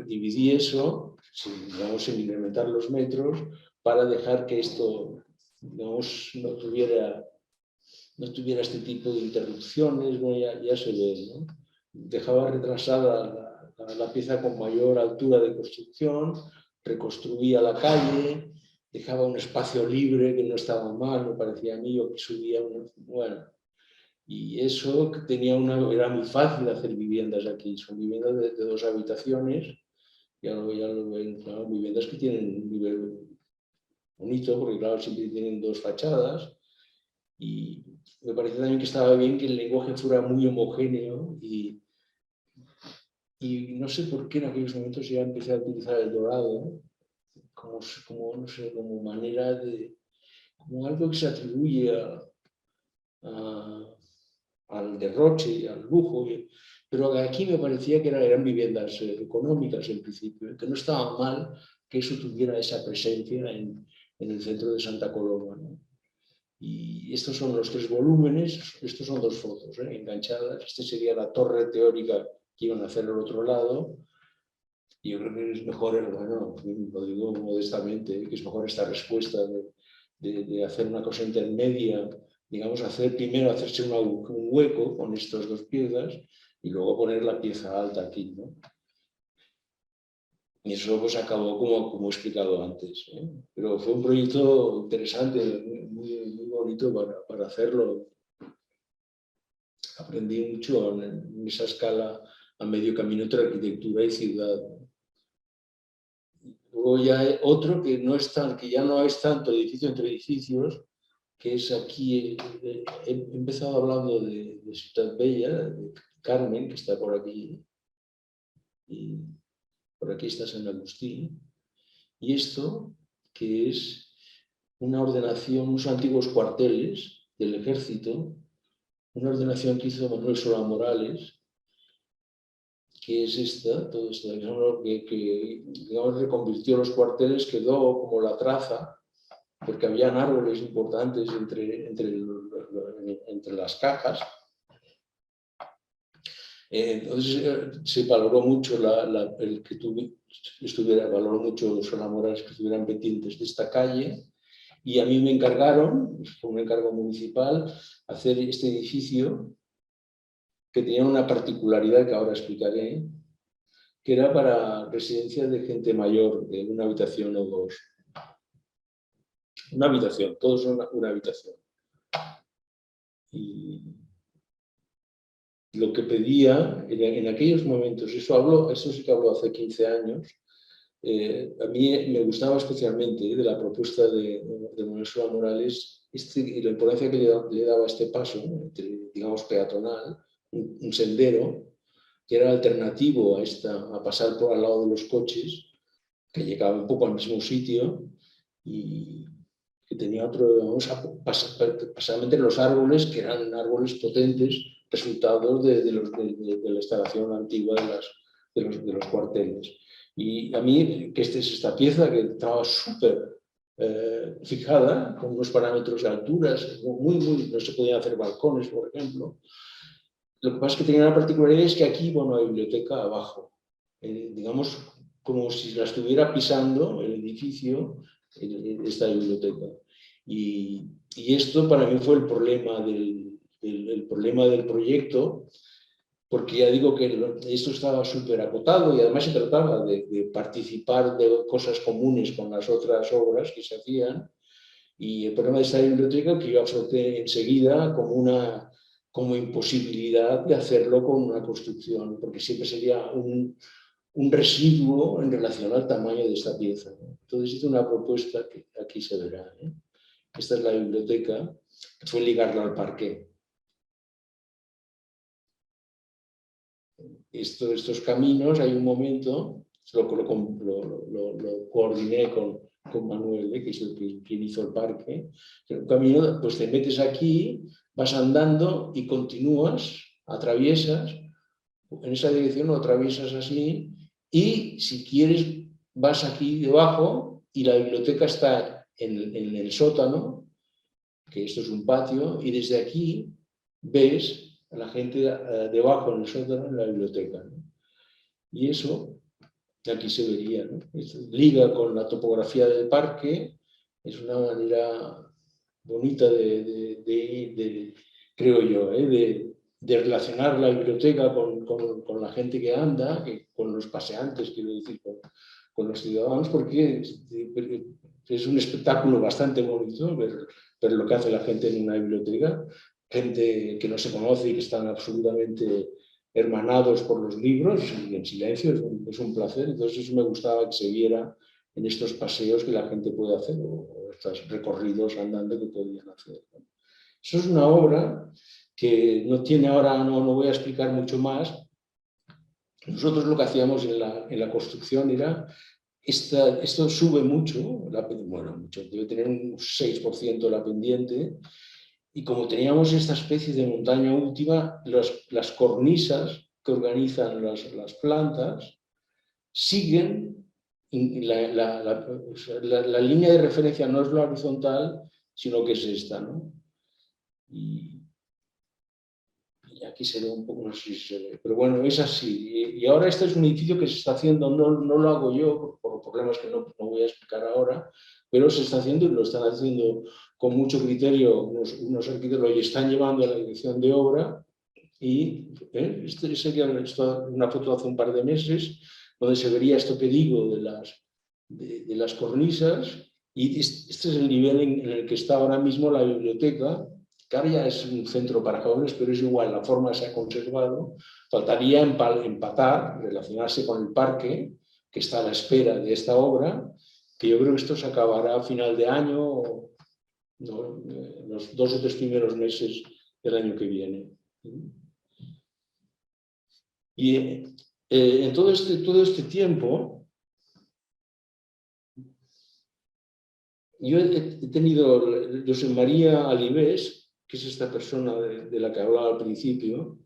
Dividí eso, sin incrementar los metros, para dejar que esto, digamos, no tuviera este tipo de interrupciones. Bueno, ya se ve, ¿no? Dejaba retrasada la pieza con mayor altura de construcción, reconstruía la calle, dejaba un espacio libre que no estaba mal, me parecía a mí, o que subía bueno. Y eso era muy fácil hacer viviendas aquí, son viviendas de 2 habitaciones, ya lo ven, claro, viviendas que tienen un nivel bonito, porque claro, siempre tienen 2 fachadas, y me parece también que estaba bien que el lenguaje fuera muy homogéneo, y no sé por qué en aquellos momentos ya empecé a utilizar el dorado, no sé, como manera de como algo que se atribuye al derroche, al lujo, pero aquí me parecía que eran viviendas económicas en principio, que no estaba mal que eso tuviera esa presencia en el centro de Santa Coloma, ¿no? Y estos son los 3 volúmenes, estos son 2 fotos enganchadas. Este sería la torre teórica que iban a hacer al otro lado. Y yo creo que es mejor, bueno, lo digo modestamente, que es mejor esta respuesta de hacer una cosa intermedia, digamos, primero hacerse un hueco con estas 2 piezas y luego poner la pieza alta aquí, ¿no? Y eso pues acabó como he explicado antes, ¿eh? Pero fue un proyecto interesante, muy bonito para hacerlo. Aprendí mucho en esa escala a medio camino entre arquitectura y ciudad. Luego ya hay otro que ya no es tanto edificio entre edificios, que es aquí, he empezado hablando de Ciutat Bella, de Carmen, que está por aquí, y por aquí está San Agustín, y esto, que es una ordenación, unos antiguos cuarteles del ejército, una ordenación que hizo Manuel Solá Morales, que es esta, todo esto, que digamos, reconvirtió los cuarteles, quedó como la traza, porque habían árboles importantes entre las cajas. Entonces se valoró mucho valoró mucho Solá Morales que estuvieran pendientes de esta calle, y a mí me encargaron, fue un encargo municipal, hacer este edificio que tenía una particularidad que ahora explicaré, que era para residencia de gente mayor, de una habitación o 2. Una habitación, todos son una habitación. Y lo que pedía en aquellos momentos, eso sí que habló hace 15 años, a mí me gustaba especialmente de la propuesta de Manuel Solá Morales y la importancia que le daba este paso, digamos peatonal, un sendero, que era alternativo a pasar por al lado de los coches, que llegaba un poco al mismo sitio y que tenía otro, digamos, pasamente los árboles, que eran árboles potentes, resultados de la instalación antigua de los cuarteles. Y a mí, que es esta pieza que estaba súper fijada, con unos parámetros de alturas, no se podían hacer balcones, por ejemplo. Lo que pasa es que tenía una particularidad, es que aquí iba una biblioteca abajo, digamos, como si la estuviera pisando el edificio, esta biblioteca. Y esto para mí fue el problema del proyecto, porque ya digo que esto estaba súper acotado y además se trataba de participar de cosas comunes con las otras obras que se hacían. Y el problema de esta biblioteca que yo afronté enseguida como imposibilidad de hacerlo con una construcción, porque siempre sería un residuo en relación al tamaño de esta pieza, ¿no? Entonces hice una propuesta que aquí se verá, ¿eh? Esta es la biblioteca, que fue ligarla al parqué. Estos caminos, hay un momento, lo coordiné con Manuel, que es quien hizo el parque. Un camino, pues te metes aquí, vas andando y continúas, atraviesas, en esa dirección lo atraviesas así, y si quieres vas aquí debajo y la biblioteca está en el sótano, que esto es un patio, y desde aquí ves a la gente debajo en el sótano en la biblioteca, ¿no? Y eso aquí se vería, ¿no? Liga con la topografía del parque, es una manera bonita creo yo, de relacionar la biblioteca con la gente que anda, con los paseantes, quiero decir, con los ciudadanos, porque es un espectáculo bastante bonito ver lo que hace la gente en una biblioteca, gente que no se conoce y que están absolutamente hermanados por los libros y en silencio, es un placer. Entonces eso me gustaba que se viera en estos paseos que la gente puede hacer o estos recorridos andando que podían hacer. Eso es una obra que no tiene ahora, no voy a explicar mucho más. Nosotros lo que hacíamos en la construcción era esto sube mucho, bueno, mucho, debe tener un 6% la pendiente, y como teníamos esta especie de montaña última, las cornisas que organizan las plantas siguen, la línea de referencia no es la horizontal, sino que es esta, ¿no? Y aquí se ve un poco, no sé si se ve, pero bueno, es así. Y ahora este es un edificio que se está haciendo, no lo hago yo por problemas que no voy a explicar ahora, pero se está haciendo y lo están haciendo con mucho criterio unos arquitectos y están llevando a la dirección de obra. Y sería una foto de hace un par de meses, donde se vería esto que digo de las cornisas, y este es el nivel en el que está ahora mismo la biblioteca, que ahora ya es un centro para jóvenes, pero es igual, la forma se ha conservado. Faltaría empatar, relacionarse con el parque, que está a la espera de esta obra, que yo creo que esto se acabará a final de año, ¿no? Los 2 o 3 primeros meses del año que viene. Y en todo este tiempo, yo he tenido José María Alibés, que es esta persona de la que hablaba al principio,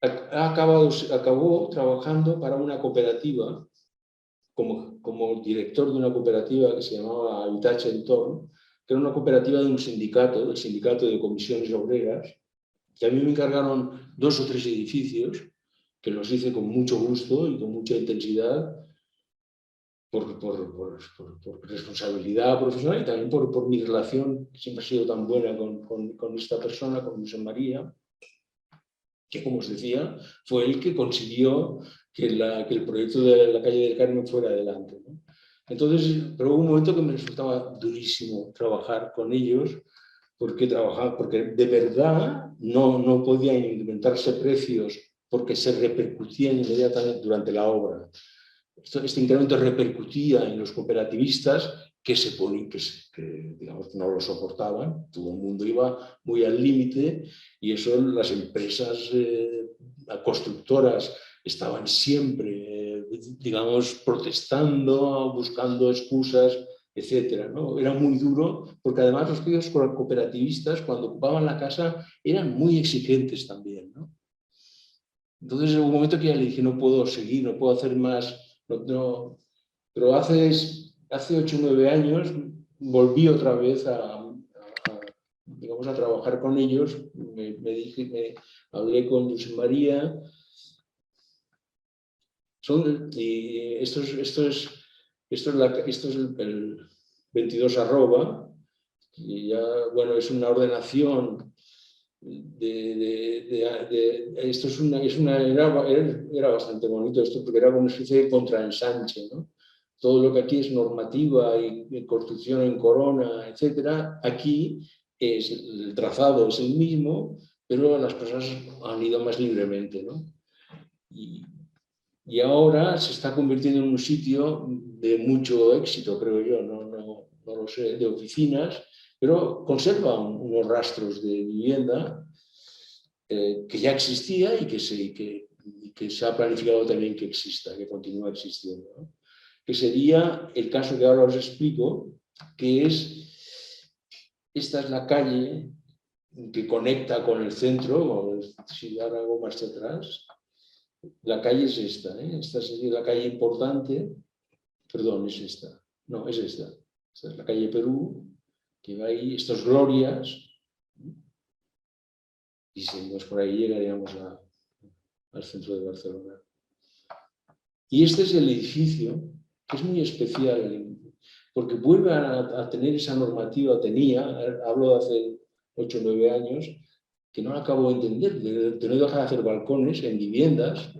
acabó trabajando para una cooperativa, como director de una cooperativa que se llamaba Habitatge Entorn, que era una cooperativa de un sindicato, del Sindicato de Comisiones Obreras, que a mí me encargaron 2 o 3 edificios, que los hice con mucho gusto y con mucha intensidad, por responsabilidad profesional y también por mi relación, que siempre ha sido tan buena con esta persona, con José María, que, como os decía, fue el que consiguió que el proyecto de la calle del Carmen fuera adelante, ¿no? Entonces, pero hubo un momento que me resultaba durísimo trabajar con ellos, porque de verdad no podían inventarse precios porque se repercutían inmediatamente durante la obra. Este incremento repercutía en los cooperativistas que digamos, no lo soportaban, todo el mundo iba muy al límite, y eso las empresas constructoras estaban siempre, digamos, protestando, buscando excusas, etcétera, ¿no? Era muy duro, porque además los propios cooperativistas, cuando ocupaban la casa, eran muy exigentes también, ¿no? Entonces, en un momento que ya le dije, no puedo seguir, no puedo hacer más. Pero hace 8 o 9 años volví otra vez digamos, a trabajar con ellos. Hablé con José María. Y esto es el 22 arroba, y ya, bueno, es una ordenación esto era bastante bonito esto, porque era como una especie de contraensanche, ¿no? Todo lo que aquí es normativa y construcción en corona, etcétera, aquí el trazado es el mismo, pero las personas han ido más libremente, ¿no? Y ahora se está convirtiendo en un sitio de mucho éxito, creo yo, no lo sé, de oficinas, pero conserva unos rastros de vivienda que ya existía y que se ha planificado también que exista, que continúa existiendo, ¿no? Que sería el caso que ahora os explico, que esta es la calle que conecta con el centro, si ahora hago marcha atrás. La calle es esta, ¿eh? Esta sería la calle importante, perdón, es esta, no, es esta. Esta es la calle Perú, que va ahí, estos Glorias, y si nos por ahí llegaríamos al centro de Barcelona. Y este es el edificio, que es muy especial, porque vuelve a tener esa normativa, hablo de hace 8 o 9 años, que no la acabo de entender, de no dejar de hacer balcones en viviendas,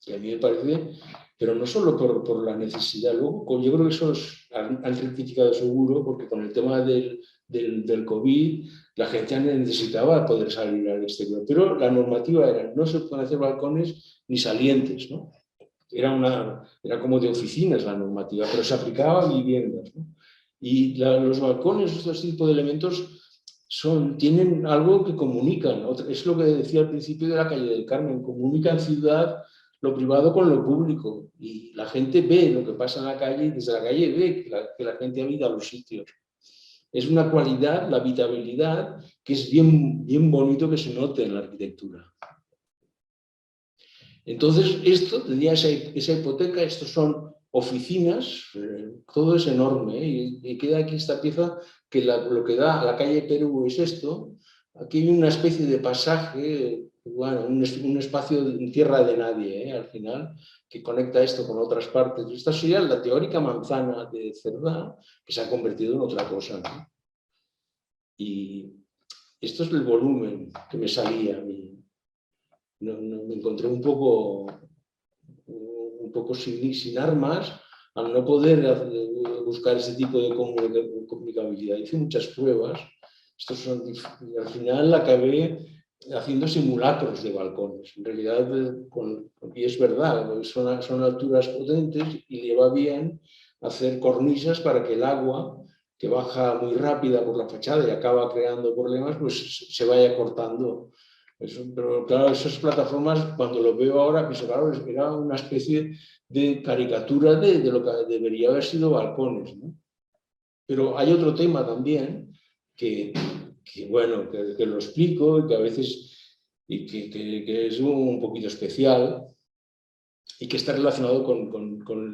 que a mí me parece, pero no solo por la necesidad, luego yo creo que eso han rectificado seguro, porque con el tema del COVID, la gente necesitaba poder salir al exterior, pero la normativa era, no se pueden hacer balcones ni salientes, ¿no? Era como de oficinas la normativa, pero se aplicaba a viviendas, ¿no? Y los balcones, estos tipos de elementos, tienen algo que comunican, ¿no? Es lo que decía al principio de la calle del Carmen, comunican ciudad, lo privado con lo público. Y la gente ve lo que pasa en la calle y desde la calle ve que la gente habita los sitios. Es una cualidad, la habitabilidad, que es bien, bien bonito que se note en la arquitectura. Entonces, esto tenía esa hipoteca, estos son oficinas, todo es enorme, y queda aquí esta pieza que lo que da a la calle Perú es esto. Aquí hay una especie de pasaje, bueno, un espacio en tierra de nadie, al final, que conecta esto con otras partes. Esta sería la teórica manzana de Cerdá, que se ha convertido en otra cosa, ¿no? Y esto es el volumen que me salía a mí. Me encontré un poco sin armas al no poder buscar ese tipo de comunicabilidad. Hice muchas pruebas. Y al final acabé haciendo simulacros de balcones. En realidad, y es verdad, son alturas potentes y le va bien hacer cornisas para que el agua, que baja muy rápida por la fachada y acaba creando problemas, pues se vaya cortando. Pero claro, esas plataformas, cuando lo veo ahora, pues claro, era una especie de caricatura de lo que debería haber sido balcones, ¿no? Pero hay otro tema también que bueno, que lo explico y que a veces que es un poquito especial y que está relacionado con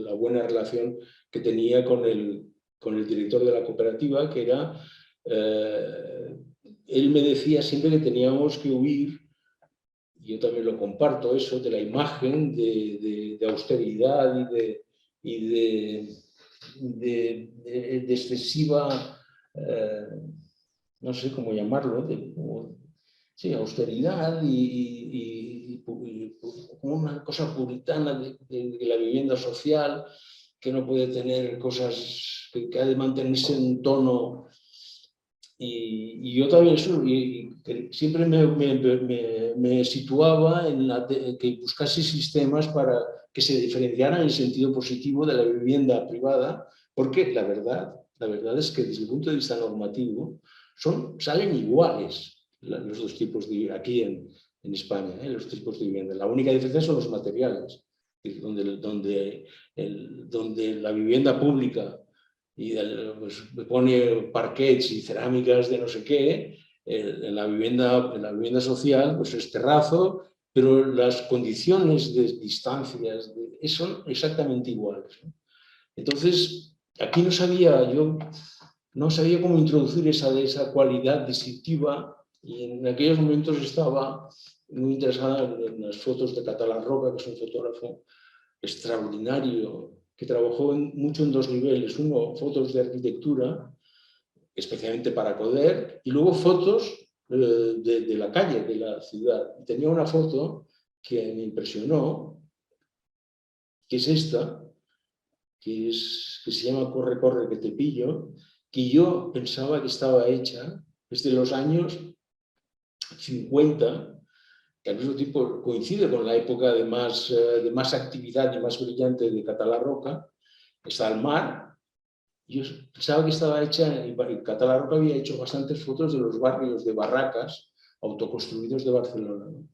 la buena relación que tenía con el director de la cooperativa, que era... él me decía siempre que teníamos que huir, y yo también lo comparto, eso, de la imagen de austeridad y de excesiva, no sé cómo llamarlo, sí, austeridad y una cosa puritana de la vivienda social, que no puede tener cosas, que ha de mantenerse en un tono. Y yo también siempre me situaba en que buscase sistemas para que se diferenciaran en el sentido positivo de la vivienda privada, porque la verdad es que desde el punto de vista normativo salen iguales los dos tipos de aquí en España, los tipos de vivienda. La única diferencia son los materiales, donde la vivienda pública y pues pone parquets y cerámicas de no sé qué, en la vivienda social pues es terrazo, pero las condiciones de distancias son exactamente iguales, ¿no? Entonces, aquí yo no sabía cómo introducir esa cualidad distintiva, y en aquellos momentos estaba muy interesada en las fotos de Catalán Roca, que es un fotógrafo extraordinario, que trabajó mucho en dos niveles. Uno, fotos de arquitectura, especialmente para Coder, y luego fotos de la calle, de la ciudad. Y tenía una foto que me impresionó, que es esta, que se llama Corre, corre, que te pillo, que yo pensaba que estaba hecha desde los años 50, que al mismo tiempo coincide con la época de más actividad y más brillante de Català Roca. Está el mar. Yo pensaba que estaba hecha, y Català Roca había hecho bastantes fotos de los barrios de barracas autoconstruidos de Barcelona, ¿no?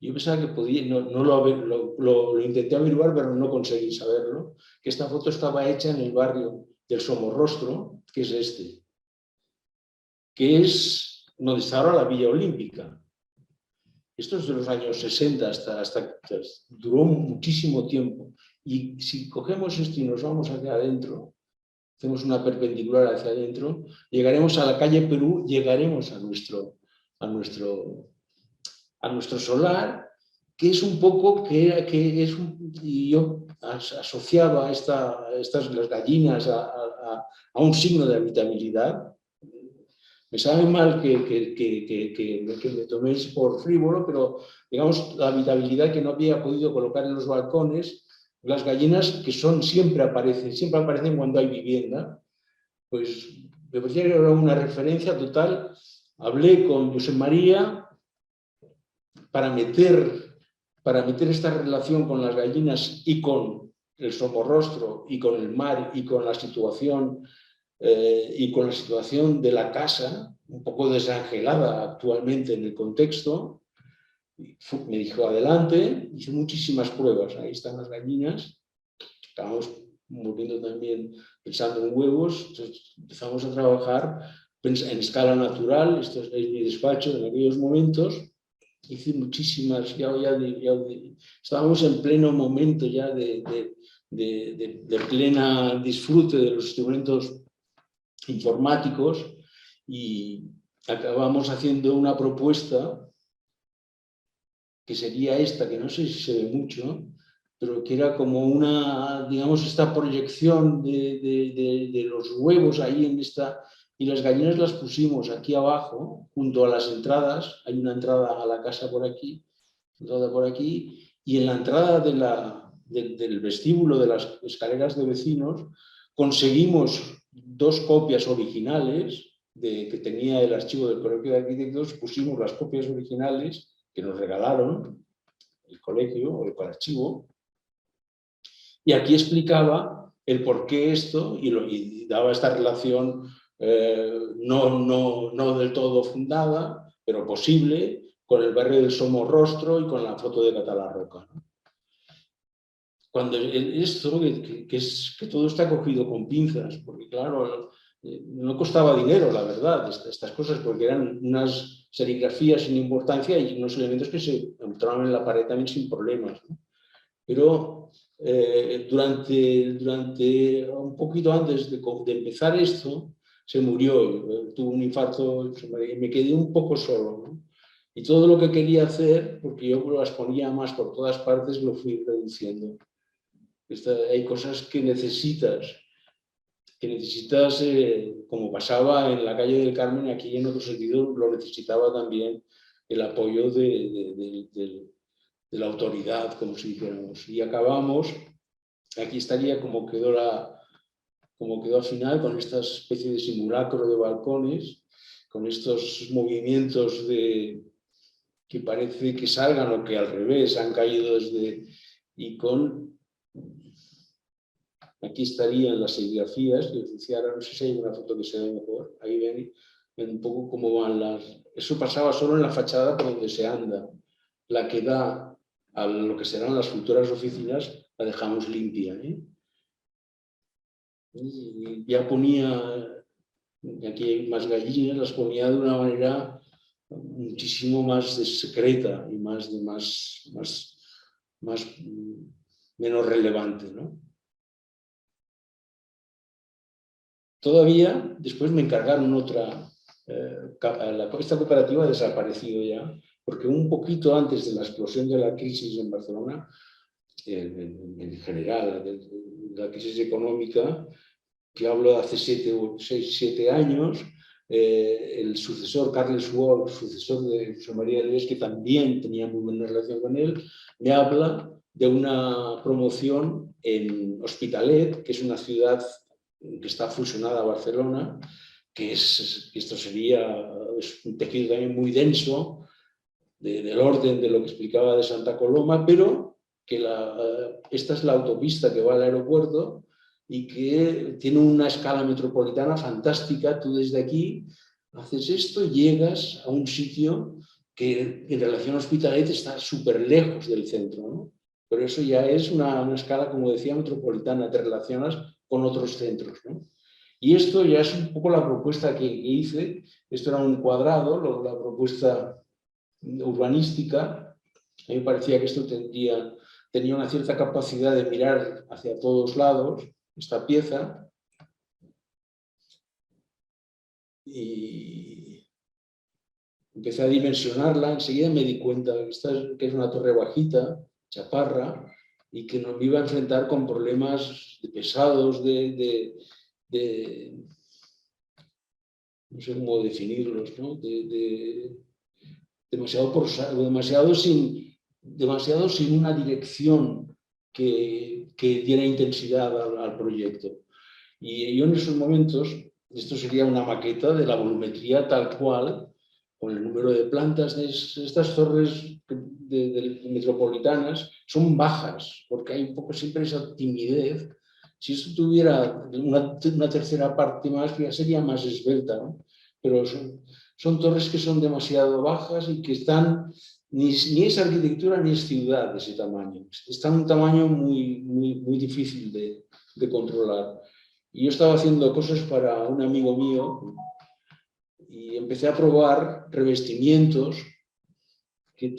Yo pensaba que podía, lo intenté averiguar, pero no conseguí saberlo, que esta foto estaba hecha en el barrio del Somorrostro, que es este, que es donde está ahora la Villa Olímpica. Esto es de los años 60 hasta duró muchísimo tiempo. Y si cogemos esto y nos vamos hacia adentro, hacemos una perpendicular hacia adentro, llegaremos a la calle Perú, llegaremos a nuestro solar, que es un poco, y yo asociaba las gallinas a un signo de habitabilidad. Me sabe mal que me toméis por frívolo, pero digamos la habitabilidad que no había podido colocar en los balcones, las gallinas que siempre aparecen cuando hay vivienda, pues me parecía que era una referencia total. Hablé con Josep María para meter esta relación con las gallinas y con el Somorrostro y con el mar y con la situación de la casa, un poco desangelada actualmente en el contexto, Me dijo, adelante, hice muchísimas pruebas, ahí están las gallinas, acabamos muriendo también pensando en huevos, entonces empezamos a trabajar en escala natural, esto es mi despacho en aquellos momentos, hice muchísimas, estábamos en pleno momento ya de plena disfrute de los instrumentos informáticos y acabamos haciendo una propuesta que sería esta, que no sé si se ve mucho, pero que era como una, digamos, esta proyección de los huevos ahí en esta, y las gallinas las pusimos aquí abajo, junto a las entradas, hay una entrada a la casa por aquí, entrada por aquí, y en la entrada del vestíbulo de las escaleras de vecinos conseguimos 2 copias originales que tenía el archivo del Colegio de Arquitectos, pusimos las copias originales que nos regalaron el colegio o el archivo, y aquí explicaba el por qué esto y daba esta relación no del todo fundada, pero posible, con el barrio del Somorrostro y con la foto de Catalarroca, ¿no? Cuando esto, que todo está cogido con pinzas, porque claro, no costaba dinero, la verdad, estas cosas, porque eran unas serigrafías sin importancia y unos elementos que se encontraban en la pared también sin problemas, ¿no? Pero durante un poquito antes de empezar esto, se murió, tuvo un infarto, me quedé un poco solo, ¿no? Y todo lo que quería hacer, porque yo las ponía más por todas partes, lo fui reduciendo. Hay cosas que necesitas, como pasaba en la calle del Carmen, aquí en otro sentido lo necesitaba también el apoyo de la autoridad, como si dijéramos. Y acabamos, aquí estaría como quedó al final, con esta especie de simulacro de balcones, con estos movimientos que parece que salgan o que al revés han caído y con... Aquí estarían las serigrafías que oficiaron, no sé si hay una foto que se ve mejor, ahí ven un poco cómo van las... Eso pasaba solo en la fachada por donde se anda. La que da a lo que serán las futuras oficinas la dejamos limpia, ¿eh? Y ya ponía, aquí hay más gallinas, las ponía de una manera muchísimo más secreta y menos relevante, ¿no? Todavía después me encargaron otra, esta cooperativa ha desaparecido ya, porque un poquito antes de la explosión de la crisis en Barcelona, en general, de la crisis económica, que hablo de hace 7 años, el sucesor, Carles Wall, sucesor de José María Lluís, que también tenía muy buena relación con él, me habla de una promoción en Hospitalet, que es una ciudad que está fusionada a Barcelona, esto sería un tejido también muy denso, del orden de lo que explicaba de Santa Coloma, pero que esta es la autopista que va al aeropuerto y que tiene una escala metropolitana fantástica. Tú desde aquí haces esto y llegas a un sitio que en relación a Hospitalet está súper lejos del centro, ¿no? Pero eso ya es una escala, como decía, metropolitana, te relacionas con otros centros, ¿no? Y esto ya es un poco la propuesta que hice. Esto era un cuadrado, la propuesta urbanística. A mí me parecía que esto tenía una cierta capacidad de mirar hacia todos lados, esta pieza, y empecé a dimensionarla. Enseguida me di cuenta que es una torre bajita, chaparra, y que nos iba a enfrentar con problemas pesados no sé cómo definirlos, ¿no? demasiado sin una dirección que diera intensidad al proyecto. Y yo en esos momentos, esto sería una maqueta de la volumetría tal cual, con el número de plantas de estas torres metropolitanas, son bajas, porque hay un poco siempre esa timidez. Si esto tuviera una tercera parte más, ya sería más esbelta, ¿no? Pero son torres que son demasiado bajas y que están ni es arquitectura ni es ciudad de ese tamaño. Está en un tamaño muy difícil de controlar. Y yo estaba haciendo cosas para un amigo mío y empecé a probar revestimientos que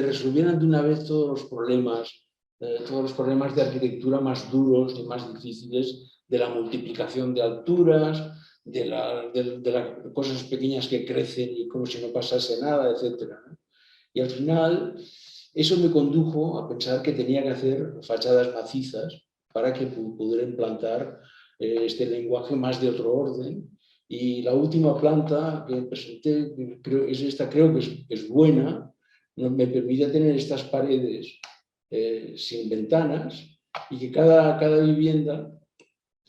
resolvieran de una vez todos los problemas de arquitectura más duros y más difíciles, de la multiplicación de alturas, de las cosas pequeñas que crecen y como si no pasase nada, etc. Y al final eso me condujo a pensar que tenía que hacer fachadas macizas para que pudiera implantar este lenguaje más de otro orden. Y la última planta que presenté, creo que es buena, me permite tener estas paredes sin ventanas y que cada vivienda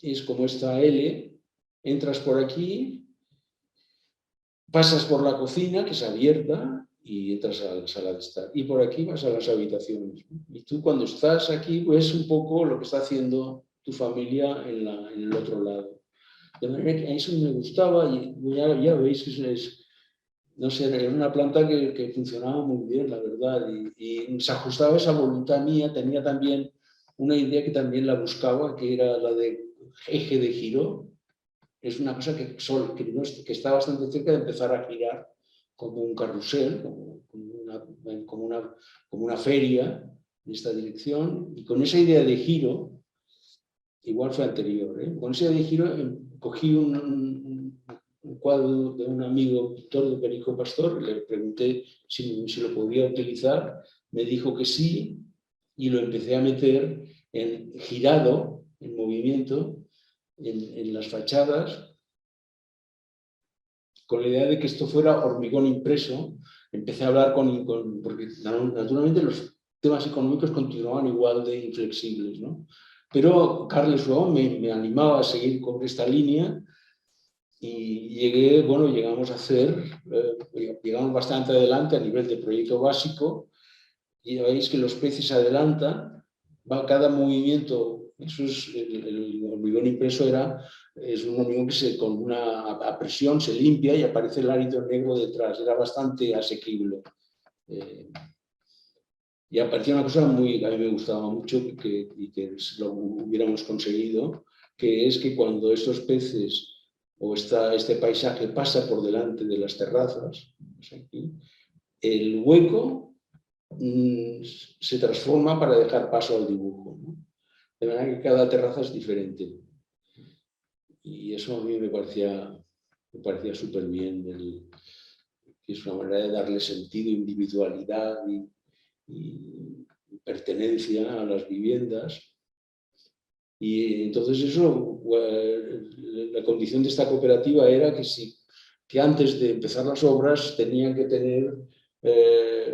es como esta L, entras por aquí, pasas por la cocina, que es abierta, y entras a la sala de estar. Y por aquí vas a las habitaciones. Y tú cuando estás aquí, ves un poco lo que está haciendo tu familia en el otro lado. De manera que a eso me gustaba y ya veis que no sé, era una planta que funcionaba muy bien, la verdad, y se ajustaba a esa voluntad mía. Tenía también una idea que también la buscaba, que era la de eje de giro. Es una cosa que está bastante cerca de empezar a girar como un carrusel, como una feria en esta dirección, y con esa idea de giro, igual fue anterior, con esa idea de giro cogí un cuadro de un amigo pintor de Perico Pastor, le pregunté si lo podía utilizar, me dijo que sí, y lo empecé a meter girado, en movimiento, en las fachadas, con la idea de que esto fuera hormigón impreso. Empecé a hablar porque naturalmente los temas económicos continuaban igual de inflexibles, ¿no? Pero Carles Schwab me animaba a seguir con esta línea y llegamos bastante adelante a nivel de proyecto básico, y ya veis que los peces adelantan, cada movimiento, eso es el hormigón impreso es un hormigón que a presión se limpia y aparece el árido negro detrás, era bastante asequible. Y aparecía una cosa a mí me gustaba mucho y que lo hubiéramos conseguido, que es que cuando estos peces o este paisaje pasa por delante de las terrazas, aquí, el hueco se transforma para dejar paso al dibujo, ¿no? De manera que cada terraza es diferente. Y eso a mí me parecía súper bien. Es una manera de darle sentido, individualidad y pertenencia a las viviendas. Y entonces eso, la condición de esta cooperativa era que antes de empezar las obras tenían que tener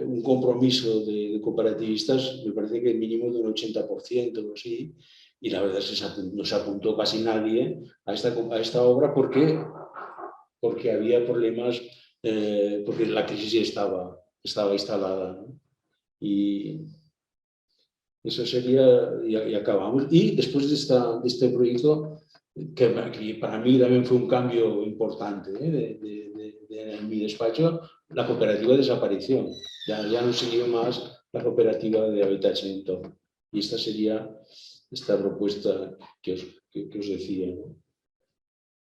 un compromiso de cooperativistas, me parece que mínimo de un 80% o así, y la verdad es que no se apuntó casi nadie a esta obra porque había problemas, porque la crisis ya estaba instalada, ¿no? Y eso sería, y acabamos. Y después de este proyecto, que para mí también fue un cambio importante, en mi despacho, la cooperativa desapareció. Ya no siguió más la cooperativa de Habitatge en entorno. Y esta sería esta propuesta que os decía, ¿no?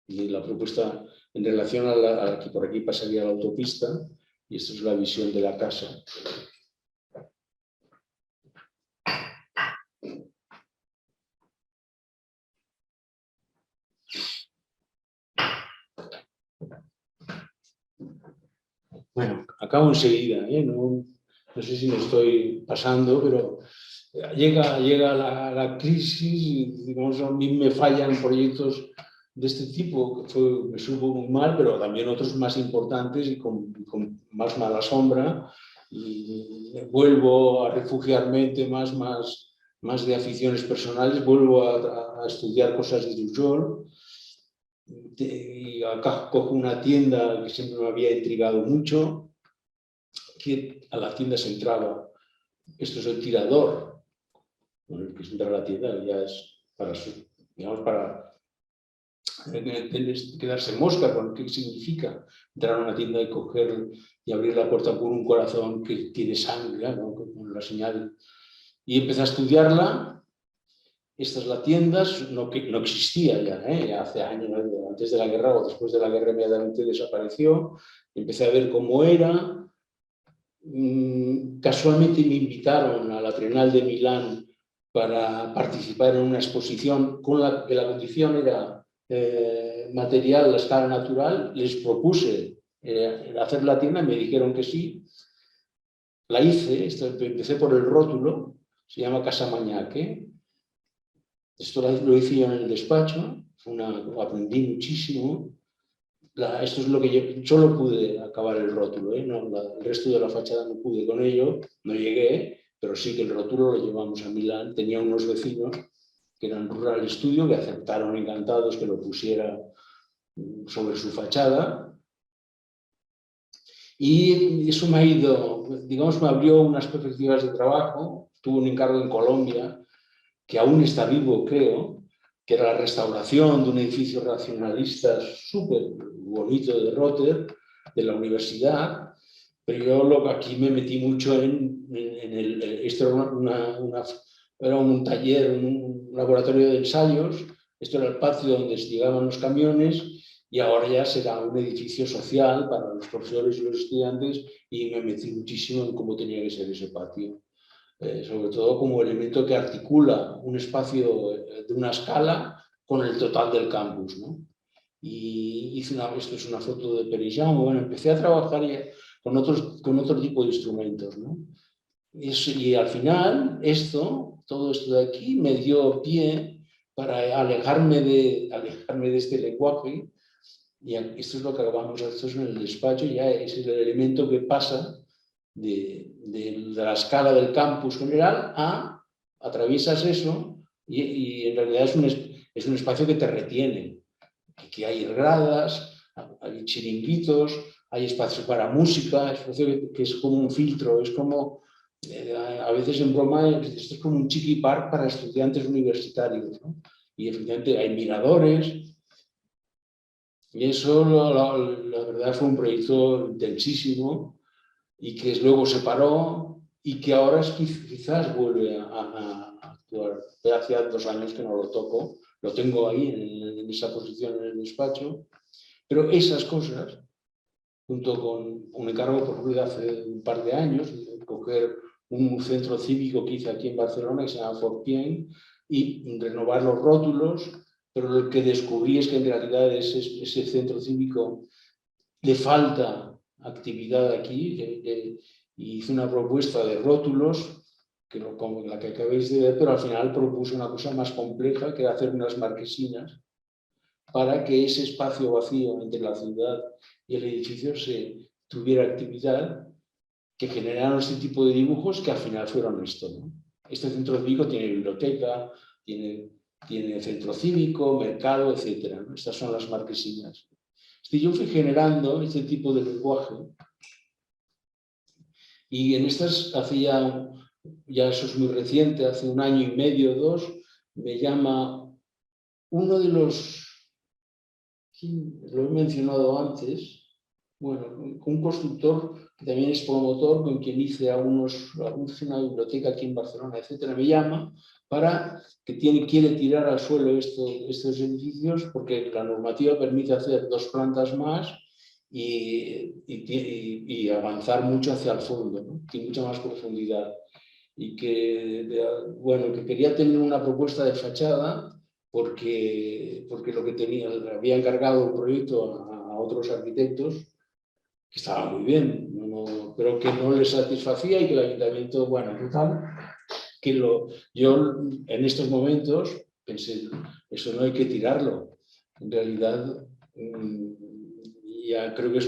Y la propuesta en relación a que por aquí pasaría la autopista, y esta es la visión de la casa. Bueno, acabo enseguida, no sé si me estoy pasando, pero llega la crisis y, digamos, a mí me fallan proyectos de este tipo, que me supo muy mal, pero también otros más importantes y con más mala sombra, y vuelvo a refugiarme en temas más de aficiones personales, vuelvo a estudiar cosas de Dujol, y acá cojo una tienda que siempre me había intrigado mucho, que a la tienda se entraba, esto es el tirador con el que se entra a la tienda, ya es para quedarse mosca con qué significa entrar a una tienda y coger y abrir la puerta por un corazón que tiene sangre, ¿no? Con la señal. Y empecé a estudiarla. Esta es la tienda, no existía ya hace años, antes de la guerra o después de la guerra inmediatamente desapareció. Empecé a ver cómo era. Casualmente me invitaron a la Trienal de Milán para participar en una exposición que la condición era material a escala natural. Les propuse hacer la tienda y me dijeron que sí. La hice, empecé por el rótulo, se llama Casa Mañaque. Esto lo hice yo en el despacho, aprendí muchísimo. Esto es lo que yo solo pude acabar el rótulo, el resto de la fachada no pude con ello, no llegué, pero sí que el rótulo lo llevamos a Milán. Tenía unos vecinos que eran Rural Studio, que aceptaron encantados que lo pusiera sobre su fachada. Y eso me ha ido, digamos, me abrió unas perspectivas de trabajo. Tuve un encargo en Colombia, que aún está vivo, creo, que era la restauración de un edificio racionalista súper bonito de Rotter, de la universidad, pero yo aquí me metí mucho esto era un taller, un laboratorio de ensayos, esto era el patio donde llegaban los camiones, y ahora ya será un edificio social para los profesores y los estudiantes, y me metí muchísimo en cómo tenía que ser ese patio. Sobre todo como elemento que articula un espacio de una escala con el total del campus, ¿no? Y esto es una foto de Perillán. Bueno, empecé a trabajar con otro tipo de instrumentos, ¿no? Y al final todo esto de aquí me dio pie para alejarme de este lenguaje, y esto es lo que acabamos de hacer en el despacho. Ya es el elemento que pasa de la escala del campus general atraviesas eso y en realidad es un espacio que te retiene. Aquí hay gradas, hay chiringuitos, hay espacio para música, espacio que es como un filtro, es como, a veces en broma, esto es como un chiqui park para estudiantes universitarios, ¿no? Y efectivamente hay miradores. Y eso, la verdad, fue un proyecto intensísimo, y que luego se paró y que ahora quizás vuelve a actuar. Hace 2 años que no lo toco, lo tengo ahí en esa posición en el despacho, pero esas cosas, junto con un encargo por ejemplo de hace un par de años, de coger un centro cívico que hice aquí en Barcelona que se llama Fortien y renovar los rótulos, pero lo que descubrí es que en realidad ese centro cívico le falta actividad aquí, y hice una propuesta de rótulos, como la que acabáis de ver, pero al final propuse una cosa más compleja, que era hacer unas marquesinas para que ese espacio vacío entre la ciudad y el edificio tuviera actividad, que generaron este tipo de dibujos que al final fueron esto, ¿no? Este centro cívico tiene biblioteca, tiene centro cívico, mercado, etc., ¿no? Estas son las marquesinas. Yo fui generando este tipo de lenguaje, y en estas ya eso es muy reciente, hace 1 año y medio, 2, me llama uno de lo he mencionado antes, bueno, un constructor que también es promotor, con quien hice una biblioteca aquí en Barcelona, etcétera, me llama para que quiere tirar al suelo estos edificios, porque la normativa permite hacer 2 plantas más y avanzar mucho hacia el fondo, ¿no? Tiene mucha más profundidad. Y que quería tener una propuesta de fachada, porque lo que tenía, había encargado el proyecto a otros arquitectos, que estaba muy bien, pero que no les satisfacía, y que el ayuntamiento, bueno, total, yo en estos momentos pensé, eso no hay que tirarlo. En realidad, ya creo que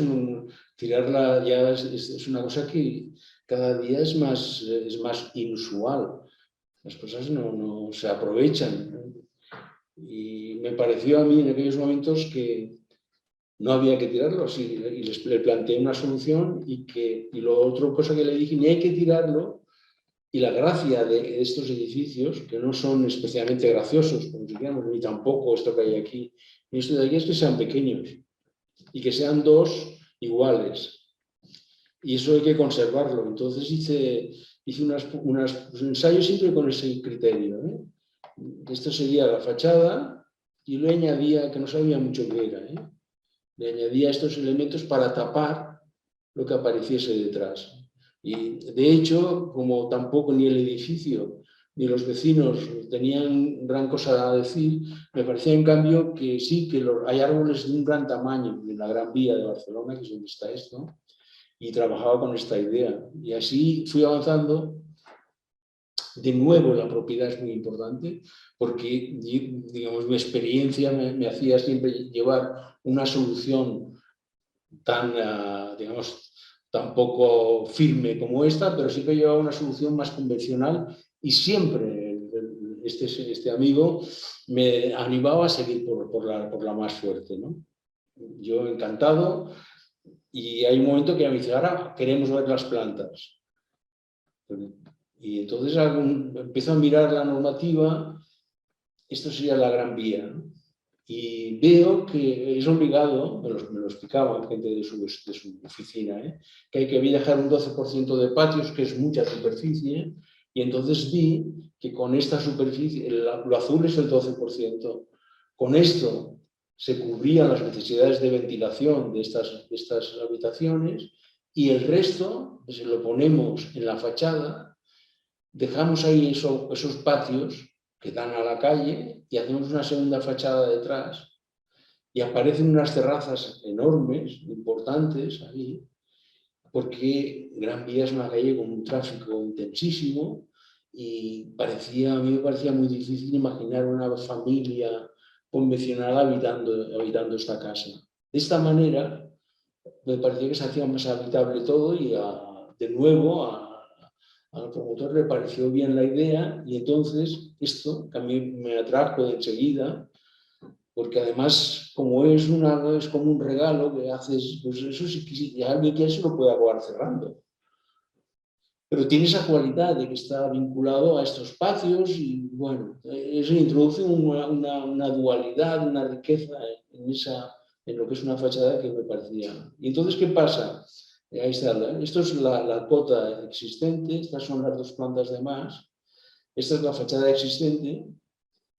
tirarla ya es una cosa que cada día es más inusual. Las cosas no se aprovechan, ¿no? Y me pareció a mí en aquellos momentos que no había que tirarlo, y le planteé una solución, y otra cosa que le dije, ni hay que tirarlo. Y la gracia de estos edificios, que no son especialmente graciosos, como digamos, ni tampoco esto que hay aquí Mi estudio de aquí es que sean pequeños y que sean dos iguales. Y eso hay que conservarlo. Entonces hice unos ensayos siempre con ese criterio, ¿eh? Esto sería la fachada y le añadía, que no sabía mucho qué era, ¿eh? Le añadía estos elementos para tapar lo que apareciese detrás. Y de hecho, como tampoco ni el edificio ni los vecinos tenían gran cosa a decir, me parecía en cambio que sí, que hay árboles de un gran tamaño en la Gran Vía de Barcelona, que es donde está esto, y trabajaba con esta idea. Y así fui avanzando. De nuevo, la propiedad es muy importante porque, digamos, mi experiencia me hacía siempre llevar una solución tan, digamos, tan poco firme como esta, pero siempre llevaba una solución más convencional y siempre este amigo me animaba a seguir por la más fuerte, ¿no? Yo encantado, y hay un momento que me dice, ahora queremos ver las plantas. Y entonces empiezo a mirar la normativa, esto sería la Gran Vía, ¿no? Y veo que es obligado, me lo explicaba gente de su oficina, ¿eh? Que hay que dejar un 12% de patios, que es mucha superficie, y entonces vi que con esta superficie, lo azul es el 12%, con esto se cubrían las necesidades de ventilación de estas habitaciones, y el resto, pues, lo ponemos en la fachada, dejamos ahí esos patios que dan a la calle y hacemos una segunda fachada detrás y aparecen unas terrazas enormes, importantes ahí, porque Gran Vía es una calle con un tráfico intensísimo y a mí me parecía muy difícil imaginar una familia convencional habitando esta casa. De esta manera me parecía que se hacía más habitable todo y de nuevo al promotor le pareció bien la idea y entonces esto que a mí me atrajo de enseguida, porque además como es como un regalo que haces, pues eso si alguien quiere se lo puede acabar cerrando. Pero tiene esa cualidad de que está vinculado a estos espacios y bueno, eso introduce una dualidad, una riqueza en lo que es una fachada que me parecía. Y entonces, ¿qué pasa? Ahí está, esto es la cota existente, estas son las dos plantas de más, esta es la fachada existente.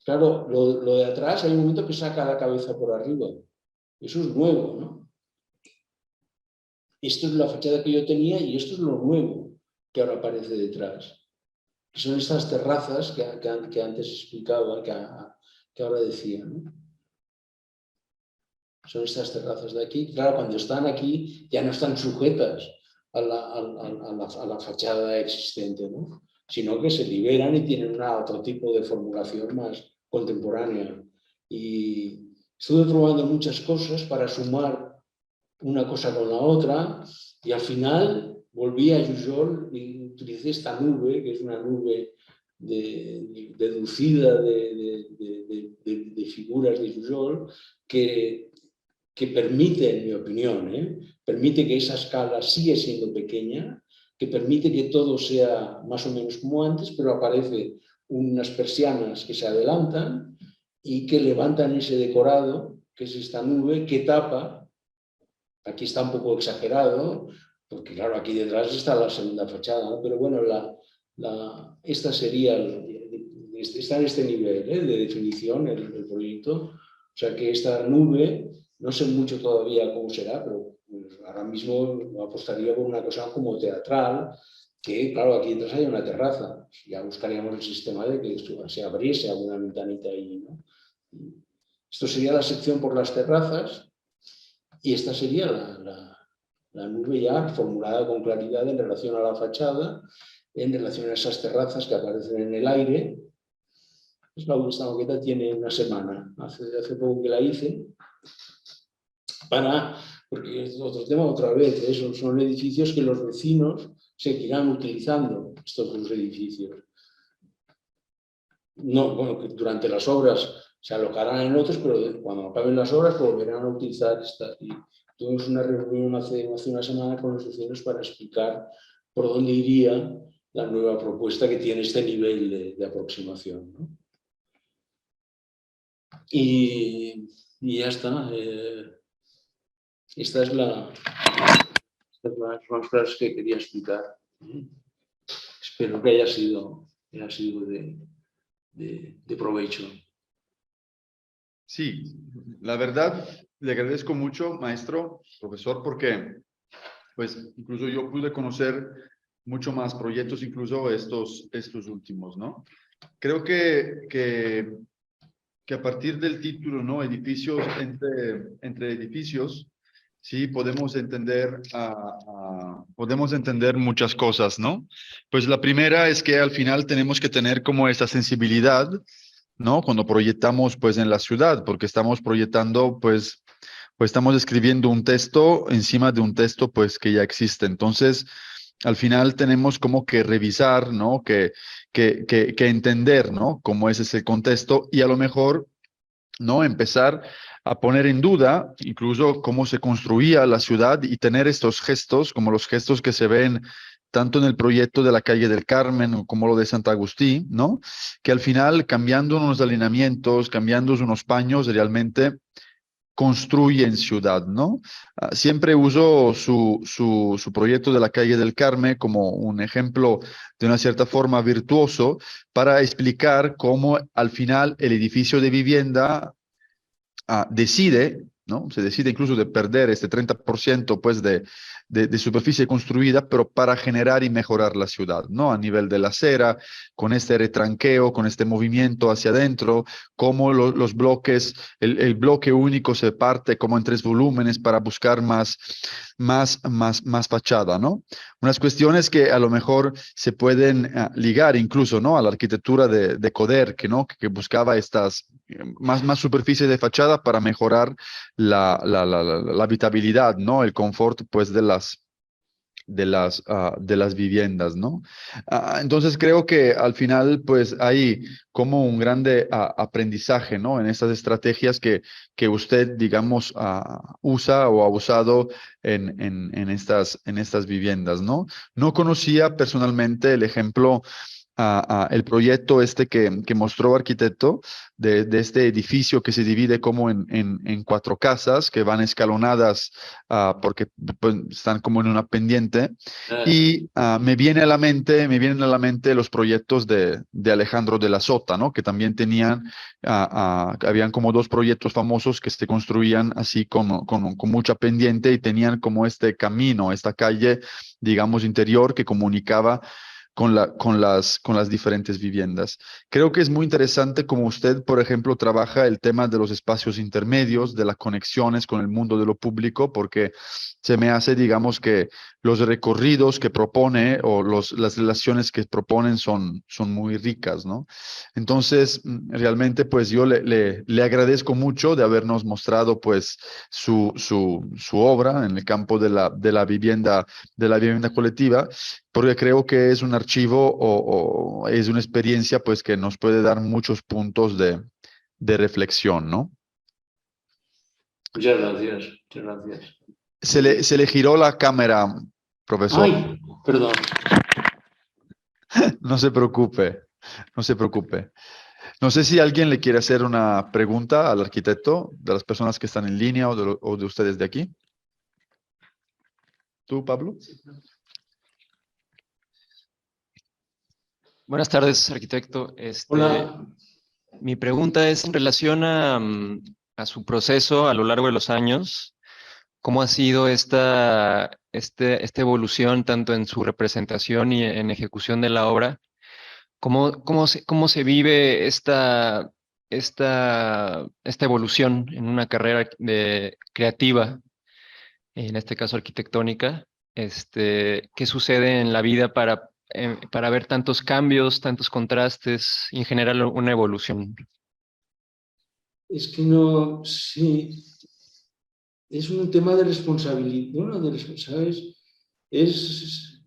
Claro, lo de atrás hay un momento que saca la cabeza por arriba. Eso es nuevo, ¿no? Esto es la fachada que yo tenía y esto es lo nuevo que ahora aparece detrás. Que son estas terrazas que antes explicaba, que ahora decía, ¿no? Son estas terrazas de aquí. Claro, cuando están aquí ya no están sujetas a la fachada existente, ¿no? Sino que se liberan y tienen otro tipo de formulación más contemporánea. Y estuve probando muchas cosas para sumar una cosa con la otra y al final volví a Jujol y utilicé esta nube, que es una nube deducida de figuras de Jujol que permite, en mi opinión, permite que esa escala sigue siendo pequeña, que permite que todo sea más o menos como antes, pero aparece unas persianas que se adelantan y que levantan ese decorado, que es esta nube, que tapa. Aquí está un poco exagerado, porque claro, aquí detrás está la segunda fachada, ¿no? Pero bueno, esta sería, está en este nivel de definición el proyecto. O sea que esta nube, no sé mucho todavía cómo será, pero ahora mismo apostaría por una cosa como teatral, que claro, aquí detrás hay una terraza. Ya buscaríamos el sistema de que se abriese alguna ventanita ahí, ¿no? Esto sería la sección por las terrazas. Y esta sería la nube ya formulada con claridad en relación a la fachada, en relación a esas terrazas que aparecen en el aire. Esta maqueta tiene una semana, hace poco que la hice, porque es otro tema otra vez, son edificios que los vecinos seguirán utilizando, estos dos edificios. No, bueno, que durante las obras se alocarán en otros, pero cuando acaben las obras volverán a utilizar estas. Y tuvimos una reunión hace una semana con los vecinos para explicar por dónde iría la nueva propuesta que tiene este nivel de aproximación, ¿no? Y y ya está. Estas son las frases que quería explicar. Espero que haya sido de provecho. Sí, la verdad, le agradezco mucho, maestro, profesor, porque pues incluso yo pude conocer mucho más proyectos, incluso estos últimos, ¿no? Creo que a partir del título, ¿no? Edificios entre edificios, sí, podemos entender muchas cosas, ¿no? Pues la primera es que al final tenemos que tener como esa sensibilidad, ¿no? Cuando proyectamos, pues, en la ciudad, porque estamos proyectando, pues estamos escribiendo un texto encima de un texto, pues, que ya existe. Entonces, al final tenemos como que revisar, ¿no? Que entender, ¿no? Cómo es ese contexto y a lo mejor, ¿no? Empezar a poner en duda incluso cómo se construía la ciudad y tener estos gestos, como los gestos que se ven tanto en el proyecto de la calle del Carmen como lo de Santa Agustín, ¿no? Que al final, cambiando unos alineamientos, cambiando unos paños, realmente construyen ciudad, ¿no? Siempre uso su proyecto de la calle del Carmen como un ejemplo de una cierta forma virtuoso para explicar cómo al final el edificio de vivienda decide, ¿no? Se decide incluso de perder este 30% pues de superficie construida, pero para generar y mejorar la ciudad, ¿no? A nivel de la acera, con este retranqueo, con este movimiento hacia adentro, cómo los bloques, el bloque único se parte como en tres volúmenes para buscar más fachada, ¿no? Unas cuestiones que a lo mejor se pueden ligar incluso, ¿no? A la arquitectura de Coder, ¿no? Que buscaba estas más superficie de fachada para mejorar la habitabilidad, ¿no? El confort, pues, de las viviendas, ¿no? Entonces creo que al final, pues, hay como un grande aprendizaje, ¿no? En estas estrategias que usted, digamos, usa o ha usado en estas viviendas, ¿no? No conocía personalmente el ejemplo el proyecto este que mostró arquitecto de este edificio que se divide como en cuatro casas que van escalonadas porque pues, están como en una pendiente y me vienen a la mente los proyectos de Alejandro de la Sota, ¿no? Que también tenían, habían como dos proyectos famosos que se construían así con mucha pendiente y tenían como este camino, esta calle, digamos, interior que comunicaba con las diferentes viviendas. Creo que es muy interesante como usted, por ejemplo, trabaja el tema de los espacios intermedios, de las conexiones con el mundo de lo público, porque se me hace, digamos, que los recorridos que propone o las relaciones que proponen son muy ricas, ¿no? Entonces, realmente, pues yo le agradezco mucho de habernos mostrado, pues, su obra en el campo de la vivienda colectiva porque creo que es un archivo o es una experiencia pues que nos puede dar muchos puntos de reflexión, ¿no? Muchas gracias, muchas gracias. Se le giró la cámara, profesor. Ay, perdón. No se preocupe, no se preocupe. No sé si alguien le quiere hacer una pregunta al arquitecto, de las personas que están en línea o de ustedes de aquí. ¿Tú, Pablo? Buenas tardes, arquitecto. Hola. Mi pregunta es en relación a su proceso a lo largo de los años. ¿Cómo ha sido esta evolución tanto en su representación y en ejecución de la obra? ¿Cómo se vive esta evolución en una carrera creativa, en este caso arquitectónica? ¿Qué sucede en la vida para ver tantos cambios, tantos contrastes y en general una evolución? Es que no, sí, es un tema de responsabilidad, bueno, ¿sabes? Es,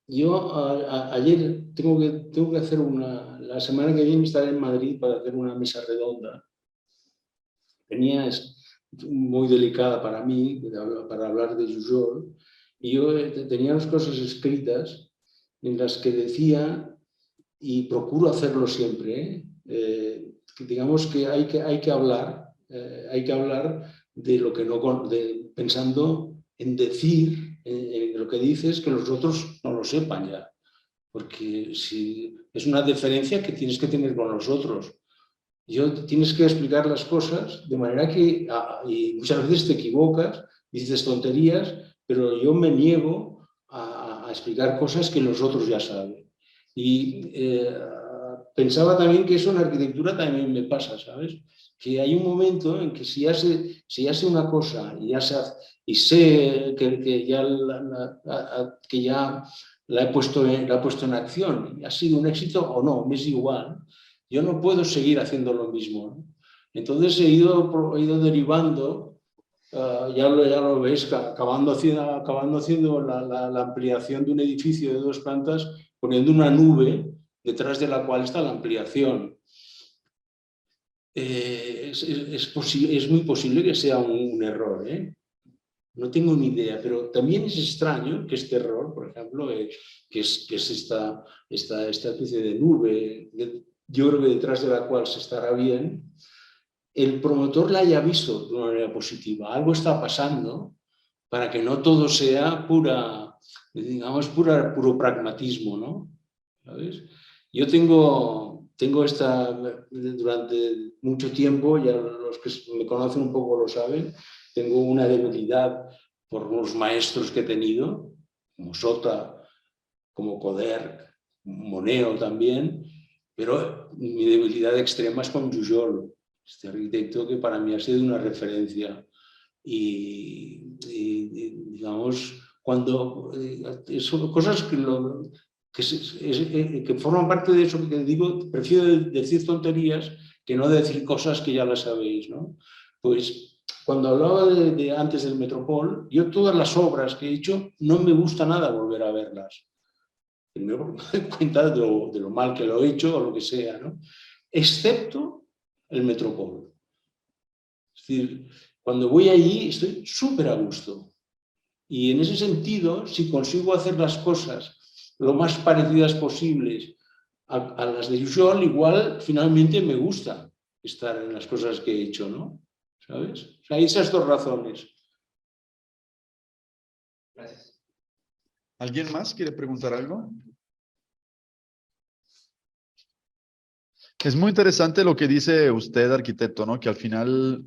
yo ayer tengo que hacer la semana que viene estaré en Madrid para hacer una mesa redonda. Es muy delicada para mí, para hablar de Jujol, y yo tenía unas cosas escritas en las que decía, y procuro hacerlo siempre, digamos que hay que hablar de lo que no, pensando en decir, en lo que dices, que los otros no lo sepan ya. Porque si es una deferencia que tienes que tener con los otros. Tienes que explicar las cosas de manera que, y muchas veces te equivocas, dices tonterías, pero yo me niego a explicar cosas que los otros ya saben. Y pensaba también que eso en arquitectura también me pasa, ¿sabes? Que hay un momento en que si ya sé una cosa y sé que ya la he puesto en acción, ha sido un éxito o no, me es igual. Yo no puedo seguir haciendo lo mismo, ¿no? Entonces he ido derivando, ya lo veis, acabando haciendo la ampliación de un edificio de 2 plantas, poniendo una nube detrás de la cual está la ampliación. Es muy posible que sea un error, ¿eh? No tengo ni idea, pero también es extraño que este error, por ejemplo, que es esta especie de nube, yo creo que detrás de la cual se estará bien, el promotor la haya visto de una manera positiva. Algo está pasando para que no todo sea puro pragmatismo, ¿no? ¿Sabes? Yo tengo durante mucho tiempo, ya los que me conocen un poco lo saben, tengo una debilidad por unos maestros que he tenido, como Sota, como Coderch, Moneo también, pero mi debilidad extrema es con Jujol, este arquitecto que para mí ha sido una referencia. Y digamos, cuando son cosas que forman parte de eso que digo, prefiero decir tonterías que no decir cosas que ya las sabéis, ¿no? Pues cuando hablaba antes del Metropol, yo todas las obras que he hecho no me gusta nada volver a verlas. Primero porque me doy cuenta de lo mal que lo he hecho o lo que sea, ¿no? Excepto el Metropol. Es decir, cuando voy allí estoy súper a gusto. Y en ese sentido, si consigo hacer las cosas lo más parecidas posibles a las de Jujol, igual finalmente me gusta estar en las cosas que he hecho, ¿no? ¿Sabes? O sea, hay esas 2 razones. Gracias. ¿Alguien más quiere preguntar algo? Es muy interesante lo que dice usted, arquitecto, ¿no? Que al final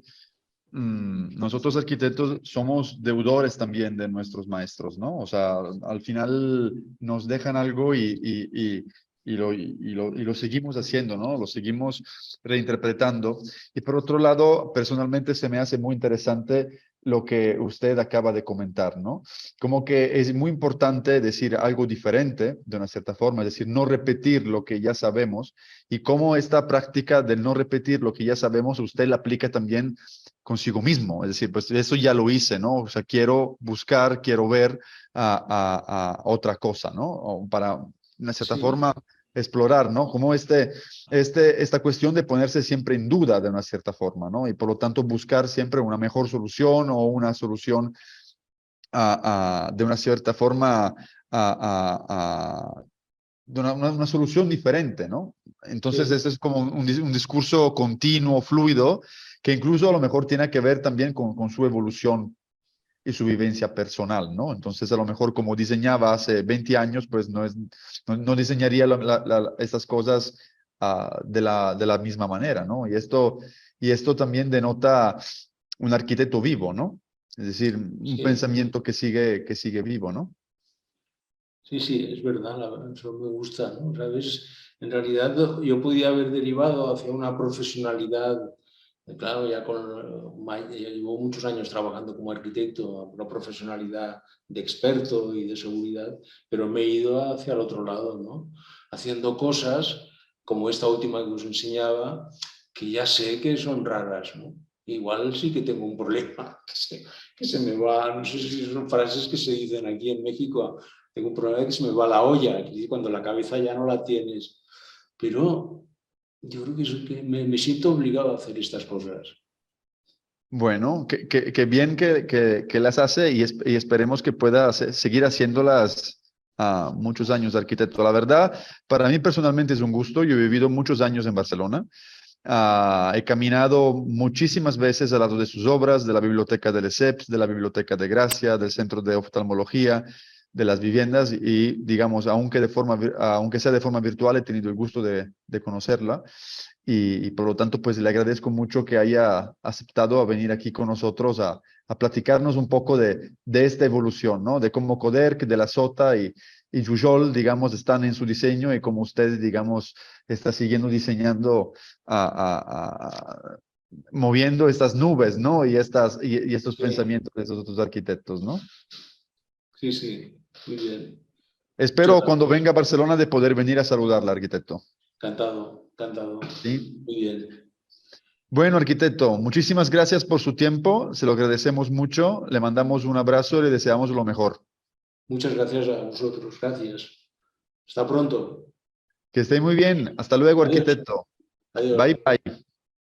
nosotros arquitectos somos deudores también de nuestros maestros, ¿no? O sea, al final nos dejan algo y lo seguimos haciendo, ¿no? Lo seguimos reinterpretando. Y por otro lado, personalmente se me hace muy interesante lo que usted acaba de comentar, ¿no? Como que es muy importante decir algo diferente, de una cierta forma, es decir, no repetir lo que ya sabemos, y cómo esta práctica del no repetir lo que ya sabemos, usted la aplica también consigo mismo, es decir, pues eso ya lo hice, ¿no? O sea, quiero buscar, quiero ver a otra cosa, ¿no? O para, de una cierta forma, explorar, ¿no? Como esta cuestión de ponerse siempre en duda de una cierta forma, ¿no? Y por lo tanto buscar siempre una mejor solución o una solución de una cierta forma de una solución diferente, ¿no? Entonces, Sí. ese es como un discurso continuo, fluido, que incluso a lo mejor tiene que ver también con su evolución y su vivencia personal, ¿no? Entonces, a lo mejor como diseñaba hace 20 años, pues no diseñaría estas cosas de la misma manera, ¿no? Y esto también denota un arquitecto vivo, ¿no? Es decir, un Sí. pensamiento que sigue vivo, ¿no? Sí, es verdad, eso me gusta, ¿no? ¿Sabes? En realidad yo podía haber derivado hacia una profesionalidad, claro, ya llevo muchos años trabajando como arquitecto, una profesionalidad de experto y de seguridad, pero me he ido hacia el otro lado, ¿no? Haciendo cosas como esta última que os enseñaba, que ya sé que son raras, ¿no? Igual sí que tengo un problema, que se me va, no sé si son frases que se dicen aquí en México. Tengo un problema de que se me va la olla, cuando la cabeza ya no la tienes. Pero yo creo que me siento obligado a hacer estas cosas. Bueno, que bien que las hace y esperemos que pueda seguir haciéndolas muchos años, arquitecto. La verdad, para mí personalmente es un gusto. Yo he vivido muchos años en Barcelona He caminado muchísimas veces al lado de sus obras, de la biblioteca del ESEPS, de la biblioteca de Gracia, del centro de oftalmología, de las viviendas y, digamos, aunque sea de forma virtual, he tenido el gusto de conocerla y por lo tanto, pues le agradezco mucho que haya aceptado a venir aquí con nosotros a platicarnos un poco de esta evolución, ¿no? De cómo Coderc, de la Sota y Jujol, digamos, están en su diseño y cómo ustedes, digamos, está siguiendo diseñando, moviendo estas nubes, ¿no? Y estos Sí, pensamientos de esos otros arquitectos, ¿no? sí, sí, muy bien. Muchas Espero cuando gracias. venga a Barcelona de poder venir a saludarla, arquitecto. Encantado, encantado. ¿Sí? Muy bien. Bueno, arquitecto, muchísimas gracias por su tiempo, se lo agradecemos mucho, le mandamos un abrazo y le deseamos lo mejor. Muchas gracias a vosotros. Gracias. Hasta pronto. Que esté muy bien, hasta luego, Adiós. arquitecto. Adiós. Bye, bye.